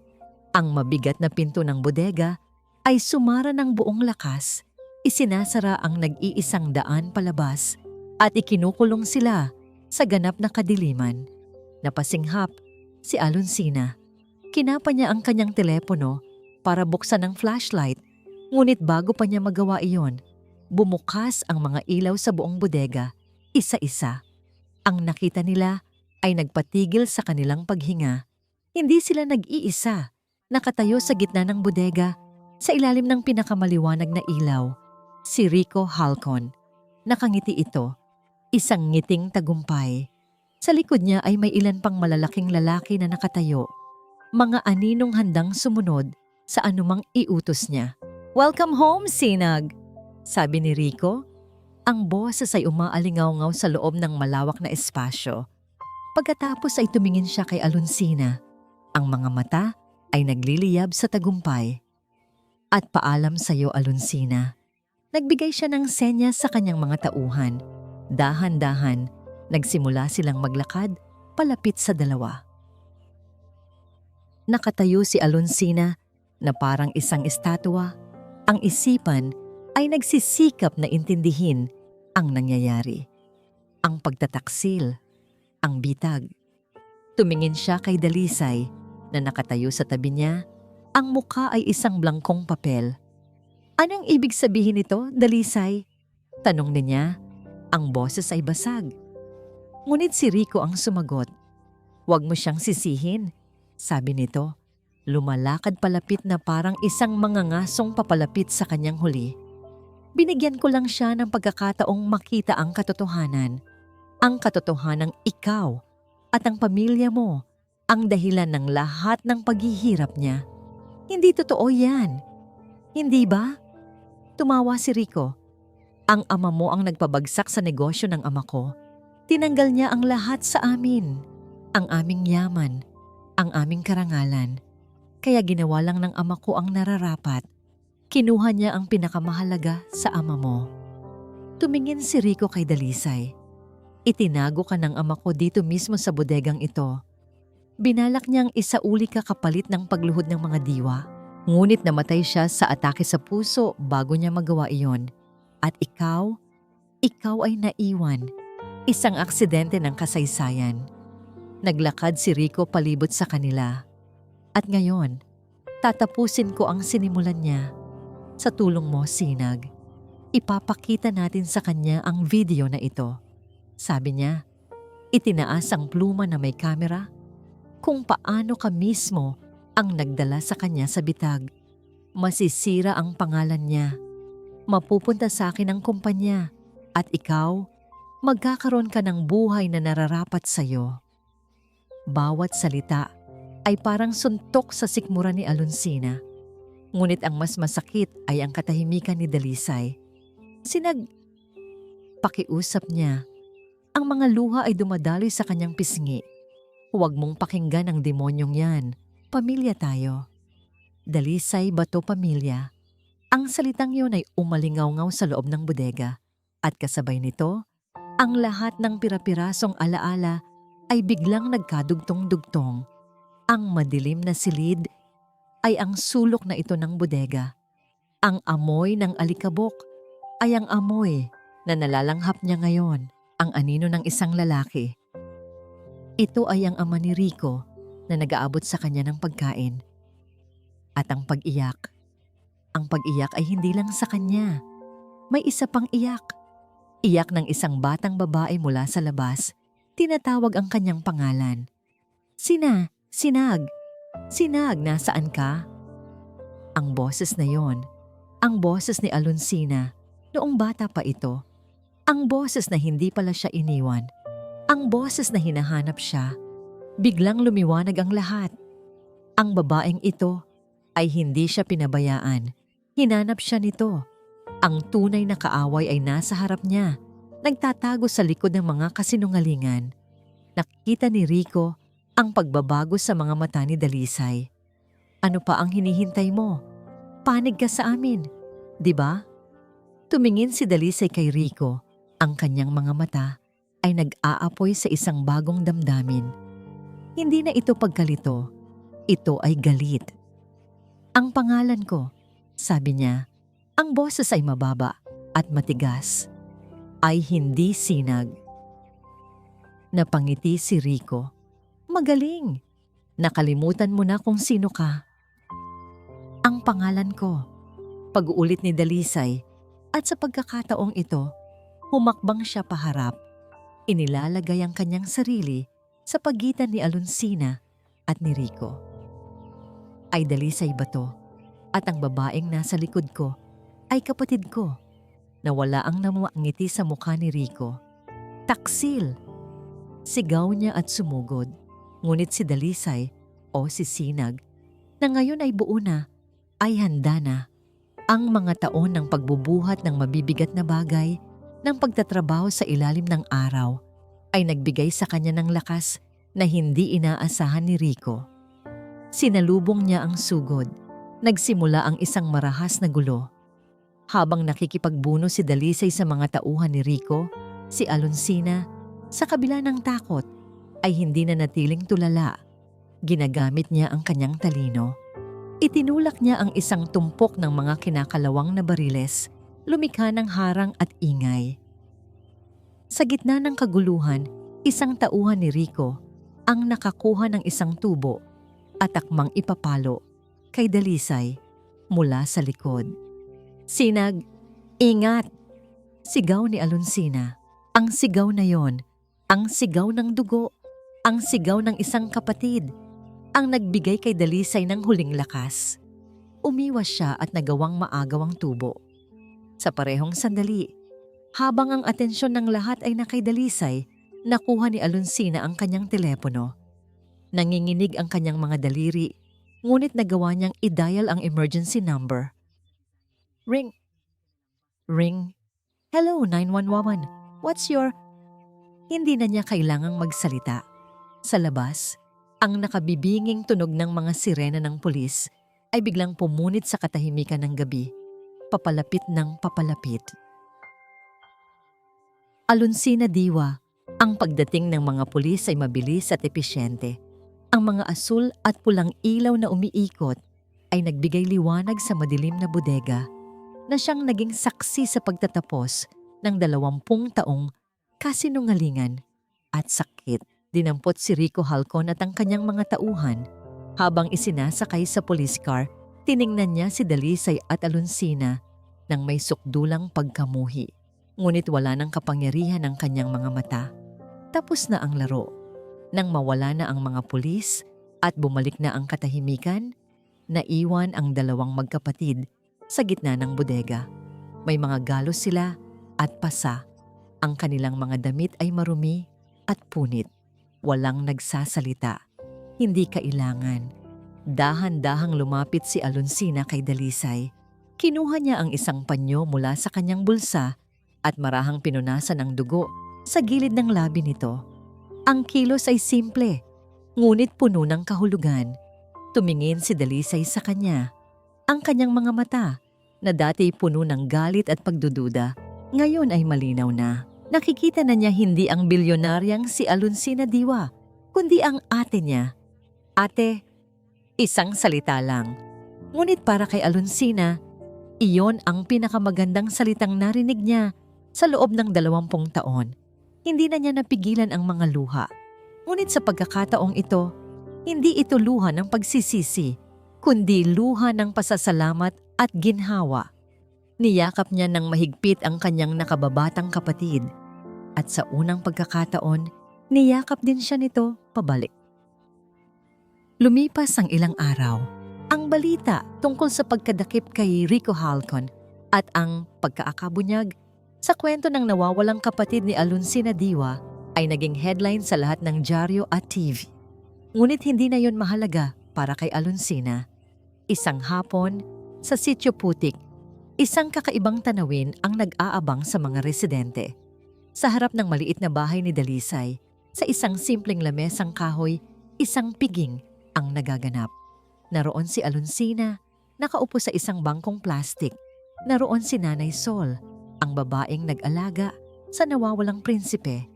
Ang mabigat na pinto ng bodega ay sumara ng buong lakas. Isinasara ang nag-iisang daan palabas at ikinukulong sila sa ganap na kadiliman. Napasinghap si Alonsina. Kinapa niya ang kanyang telepono para buksan ang flashlight, ngunit bago pa niya magawa iyon, bumukas ang mga ilaw sa buong bodega, isa-isa. Ang nakita nila ay nagpatigil sa kanilang paghinga. Hindi sila nag-iisa. Nakatayo sa gitna ng bodega, sa ilalim ng pinakamaliwanag na ilaw, si Rico Halcon. Nakangiti ito, isang ngiting tagumpay. Sa likod niya ay may ilan pang malalaking lalaki na nakatayo, mga aninong handang sumunod sa anumang iutos niya. "Welcome home, Sinag," sabi ni Rico. Ang boses ay umaalingaw-ngaw sa loob ng malawak na espasyo. Pagkatapos ay tumingin siya kay Alonsina. Ang mga mata ay nagliliyab sa tagumpay. "At paalam sa iyo, Alonsina." Nagbigay siya ng senyas sa kanyang mga tauhan. Dahan-dahan, nagsimula silang maglakad palapit sa dalawa. Nakatayo si Alonsina na parang isang estatwa. Ang isipan ay nagsisikap na intindihin ang nangyayari. Ang pagtataksil, ang bitag. Tumingin siya kay Dalisay na nakatayo sa tabi niya. Ang mukha ay isang blangkong papel. "Anong ibig sabihin nito, Dalisay?" Tanong niya. Ang boses ay basag. Ngunit si Rico ang sumagot. "Huwag mo siyang sisihin," sabi nito. Lumalakad palapit na parang isang mangangasong papalapit sa kanyang huli. "Binigyan ko lang siya ng pagkakataong makita ang katotohanan. Ang katotohanang ikaw at ang pamilya mo ang dahilan ng lahat ng paghihirap niya. Hindi totoo yan. Hindi ba?" Tumawa si Rico. "Ang ama mo ang nagpabagsak sa negosyo ng ama ko. Tinanggal niya ang lahat sa amin. Ang aming yaman, ang aming karangalan. Kaya ginawa lang ng ama ko ang nararapat. Kinuha niya ang pinakamahalaga sa ama mo." Tumingin si Rico kay Dalisay. "Itinago ka ng ama ko dito mismo sa bodegang ito. Binalak niyang isauli ka kapalit ng pagluhod ng mga diwa. Ngunit namatay siya sa atake sa puso bago niya magawa iyon. At ikaw ay naiwan. Isang aksidente ng kasaysayan." Naglakad si Rico palibot sa kanila. "At ngayon, tatapusin ko ang sinimulan niya. Sa tulong mo, Sinag, ipapakita natin sa kanya ang video na ito." Sabi niya. Itinaas ang pluma na may kamera. "Kung paano ka mismo ang nagdala sa kanya sa bitag. Masisira ang pangalan niya. Mapupunta sa akin ang kumpanya. At ikaw, magkakaroon ka ng buhay na nararapat sa iyo." Bawat salita ay parang suntok sa sikmura ni Alonsina. Ngunit ang mas masakit ay ang katahimikan ni Dalisay. Pakiusap niya. Ang mga luha ay dumadaloy sa kanyang pisngi. "Huwag mong pakinggan ang demonyong yan. Pamilya tayo." Dalisay, bato, pamilya. Ang salitang yun ay umalingaw-ngaw sa loob ng bodega. At kasabay nito, ang lahat ng pirapirasong alaala ay biglang nagkadugtong-dugtong. Ang madilim na silid ay ang sulok na ito ng bodega. Ang amoy ng alikabok ay ang amoy na nalalanghap niya ngayon, ang anino ng isang lalaki. Ito ay ang ama ni Rico na nag-aabot sa kanya ng pagkain. At ang pag-iyak ay hindi lang sa kanya. May isa pang iyak. Iyak ng isang batang babae mula sa labas. Tinatawag ang kanyang pangalan. Sinag, nasaan ka?" Ang boses na yon, ang boses ni Alonsina, noong bata pa ito. Ang boses na hindi pala siya iniwan, ang boses na hinahanap siya, biglang lumiwanag ang lahat. Ang babaeng ito ay hindi siya pinabayaan. Hinanap siya nito. Ang tunay na kaaway ay nasa harap niya, nagtatago sa likod ng mga kasinungalingan. Nakita ni Rico ang pagbabago sa mga mata ni Dalisay. Ano pa ang hinihintay mo? Panig ka sa amin, di ba? Tumingin si Dalisay kay Rico. Ang kanyang mga mata ay nag-aapoy sa isang bagong damdamin. Hindi na ito pagkalito, ito ay galit. Ang pangalan ko, sabi niya, ang boses ay mababa at matigas, ay hindi sinag. Napangiti si Rico. Magaling! Nakalimutan mo na kung sino ka. Ang pangalan ko, pag-uulit ni Dalisay, at sa pagkakataong ito, humakbang siya paharap. Inilalagay ang kanyang sarili sa pagitan ni Alonsina at ni Rico. Ay Dalisay ba to? At ang babaeng nasa likod ko ay kapatid ko. Nawala ang namangiti sa mukha ni Rico. Taksil! Sigaw niya at sumugod. Ngunit si Dalisay o si Sinag na ngayon ay buo na, ay handa na. Ang mga taon ng pagbubuhat ng mabibigat na bagay ng pagtatrabaho sa ilalim ng araw ay nagbigay sa kanya ng lakas na hindi inaasahan ni Rico. Sinalubong niya ang sugod. Nagsimula ang isang marahas na gulo. Habang nakikipagbuno si Dalisay sa mga tauhan ni Rico, si Alonsina, sa kabila ng takot, ay hindi na natiling tulala. Ginagamit niya ang kanyang talino. Itinulak niya ang isang tumpok ng mga kinakalawang na bariles, lumikha ng harang at ingay. Sa gitna ng kaguluhan, isang tauhan ni Rico ang nakakuha ng isang tubo at akmang ipapalo kay Dalisay mula sa likod. Sinag, ingat! Sigaw ni Alonsina. Ang sigaw na yon, ang sigaw ng dugo, ang sigaw ng isang kapatid, ang nagbigay kay Dalisay ng huling lakas. Umiwas siya at nagawang maagaw ang tubo. Sa parehong sandali, habang ang atensyon ng lahat ay nakay Dalisay, nakuha ni Alonsina ang kanyang telepono. Nanginginig ang kanyang mga daliri, ngunit nagawa niyang i-dial ang emergency number. Ring. Ring. Hello, 911. What's your... Hindi na niya kailangang magsalita. Sa labas, ang nakabibinging tunog ng mga sirena ng pulis ay biglang pumunit sa katahimikan ng gabi, papalapit ng papalapit. Alonsina Diwa, ang pagdating ng mga pulis ay mabilis at episyente. Ang mga asul at pulang ilaw na umiikot ay nagbigay liwanag sa madilim na bodega na siyang naging saksi sa pagtatapos ng 20 taong kasinungalingan at sakit. Dinampot si Rico Halcon at ang kanyang mga tauhan. Habang isinasakay sa police car, tiningnan niya si Dalisay at Alonsina nang may sukdulang pagkamuhi. Ngunit wala ng kapangyarihan ang kanyang mga mata. Tapos na ang laro. Nang mawala na ang mga pulis at bumalik na ang katahimikan, naiwan ang dalawang magkapatid sa gitna ng bodega. May mga galos sila at pasa. Ang kanilang mga damit ay marumi at punit. Walang nagsasalita. Hindi kailangan. Dahan-dahang lumapit si Alonsina kay Dalisay. Kinuha niya ang isang panyo mula sa kanyang bulsa at marahang pinunasan ng dugo sa gilid ng labi nito. Ang kilos ay simple, ngunit puno ng kahulugan. Tumingin si Dalisay sa kanya. Ang kanyang mga mata, na dati puno ng galit at pagdududa, ngayon ay malinaw na. Nakikita na niya hindi ang bilyonaryang si Alonsina Diwa, kundi ang ate niya. Ate, isang salita lang. Ngunit para kay Alonsina, iyon ang pinakamagandang salitang narinig niya sa loob ng 20 taon. Hindi na niya napigilan ang mga luha. Ngunit sa pagkakataong ito, hindi ito luha ng pagsisisi, kundi luha ng pasasalamat at ginhawa. Niyakap niya ng mahigpit ang kanyang nakababatang kapatid. At sa unang pagkakataon, niyakap din siya nito pabalik. Lumipas ang ilang araw. Ang balita tungkol sa pagkadakip kay Rico Halcon at ang pagkaakabunyag Sa kwento ng nawawalang kapatid ni Aluncina Diwa ay naging headline sa lahat ng dyaryo at TV. Ngunit hindi na yon mahalaga para kay Aluncina. Isang hapon, sa Sitio Putik, isang kakaibang tanawin ang nag-aabang sa mga residente. Sa harap ng maliit na bahay ni Dalisay, sa isang simpleng lamesang kahoy, isang piging ang nagaganap. Naroon si Aluncina, nakaupo sa isang bangkong plastik. Naroon si Nanay Sol, ang babaeng nag-alaga sa nawawalang prinsipe.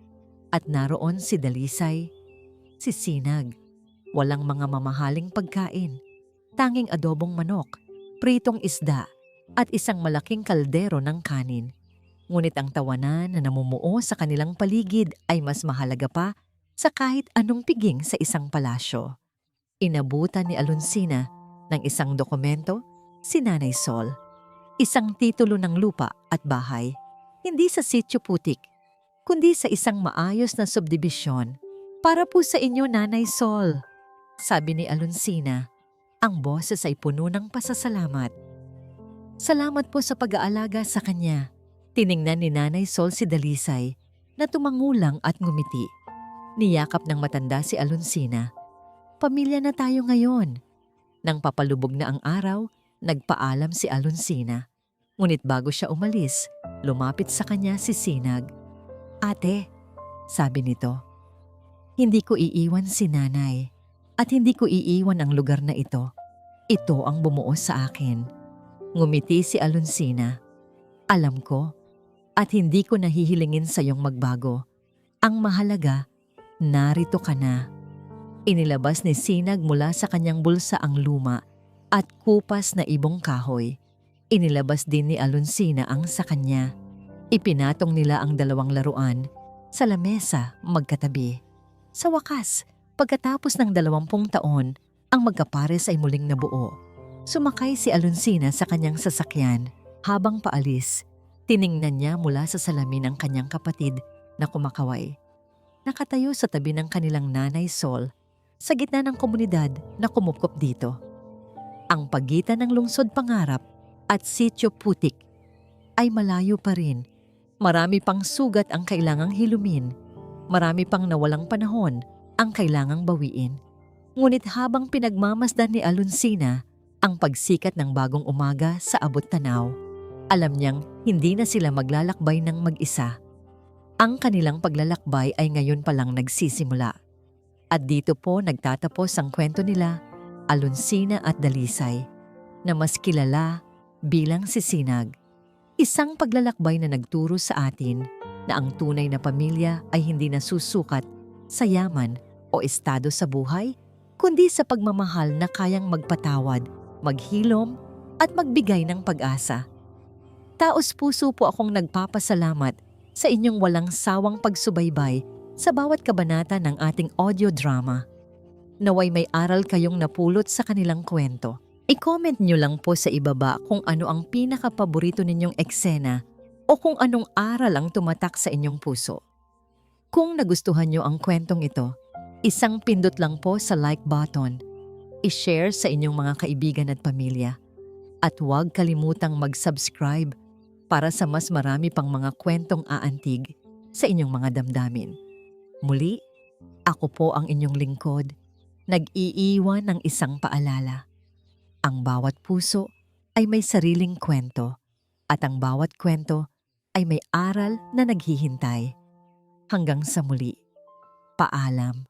At naroon si Dalisay, si Sinag. Walang mga mamahaling pagkain, tanging adobong manok, pritong isda, at isang malaking kaldero ng kanin. Ngunit ang tawanan na namumuo sa kanilang paligid ay mas mahalaga pa sa kahit anong piging sa isang palasyo. Inabutan ni Aluncina ng isang dokumento si Nanay Sol. Isang titulo ng lupa at bahay, hindi sa Sitio Putik, kundi sa isang maayos na subdibisyon. Para po sa inyo, Nanay Sol, sabi ni Aluncina. Ang boses ay puno ng pasasalamat. Salamat po sa pag-aalaga sa kanya. Tiningnan ni Nanay Sol si Dalisay na tumangulang at ngumiti. Niyakap ng matanda si Aluncina. Pamilya na tayo ngayon. Nang papalubog na ang araw, nagpaalam si Aluncina. Ngunit bago siya umalis, lumapit sa kanya si Sinag. Ate, sabi nito, hindi ko iiwan si nanay at hindi ko iiwan ang lugar na ito. Ito ang bumuo sa akin. Ngumiti si Aluncina. Alam ko at hindi ko nahihilingin sa iyong magbago. Ang mahalaga, narito ka na. Inilabas ni Sinag mula sa kanyang bulsa ang luma at kupas na ibong kahoy. Inilabas din ni Aluncina ang sa kanya. Ipinatong nila ang dalawang laruan sa lamesa magkatabi. Sa wakas, pagkatapos ng 20 taon, ang magkapares ay muling nabuo. Sumakay si Aluncina sa kanyang sasakyan. Habang paalis, tiningnan niya mula sa salamin ang kanyang kapatid na kumakaway. Nakatayo sa tabi ng kanilang Nanay Sol sa gitna ng komunidad na kumupkop dito. Ang pagitan ng lungsod Pangarap at Sitio Putik ay malayo pa rin. Marami pang sugat ang kailangang hilumin. Marami pang nawalang panahon ang kailangang bawiin. Ngunit habang pinagmamasdan ni Aluncina ang pagsikat ng bagong umaga sa abot tanaw, alam niyang hindi na sila maglalakbay ng mag-isa. Ang kanilang paglalakbay ay ngayon pa lang nagsisimula. At dito po nagtatapos ang kwento nila, Aluncina at Dalisay, na mas kilala bilang si Sinag. Isang paglalakbay na nagturo sa atin na ang tunay na pamilya ay hindi nasusukat sa yaman o estado sa buhay, kundi sa pagmamahal na kayang magpatawad, maghilom at magbigay ng pag-asa. Taos-puso po akong nagpapasalamat sa inyong walang sawang pagsubaybay sa bawat kabanata ng ating audio drama. Naway may aral kayong napulot sa kanilang kwento. I-comment nyo lang po sa ibaba kung ano ang pinaka-paborito ninyong eksena o kung anong aral ang tumatak sa inyong puso. Kung nagustuhan nyo ang kwentong ito, isang pindot lang po sa like button. I-share sa inyong mga kaibigan at pamilya. At huwag kalimutang mag-subscribe para sa mas marami pang mga kwentong aantig sa inyong mga damdamin. Muli, ako po ang inyong lingkod, nag-iiwan ng isang paalala. Ang bawat puso ay may sariling kwento at ang bawat kwento ay may aral na naghihintay. Hanggang sa muli, paalam.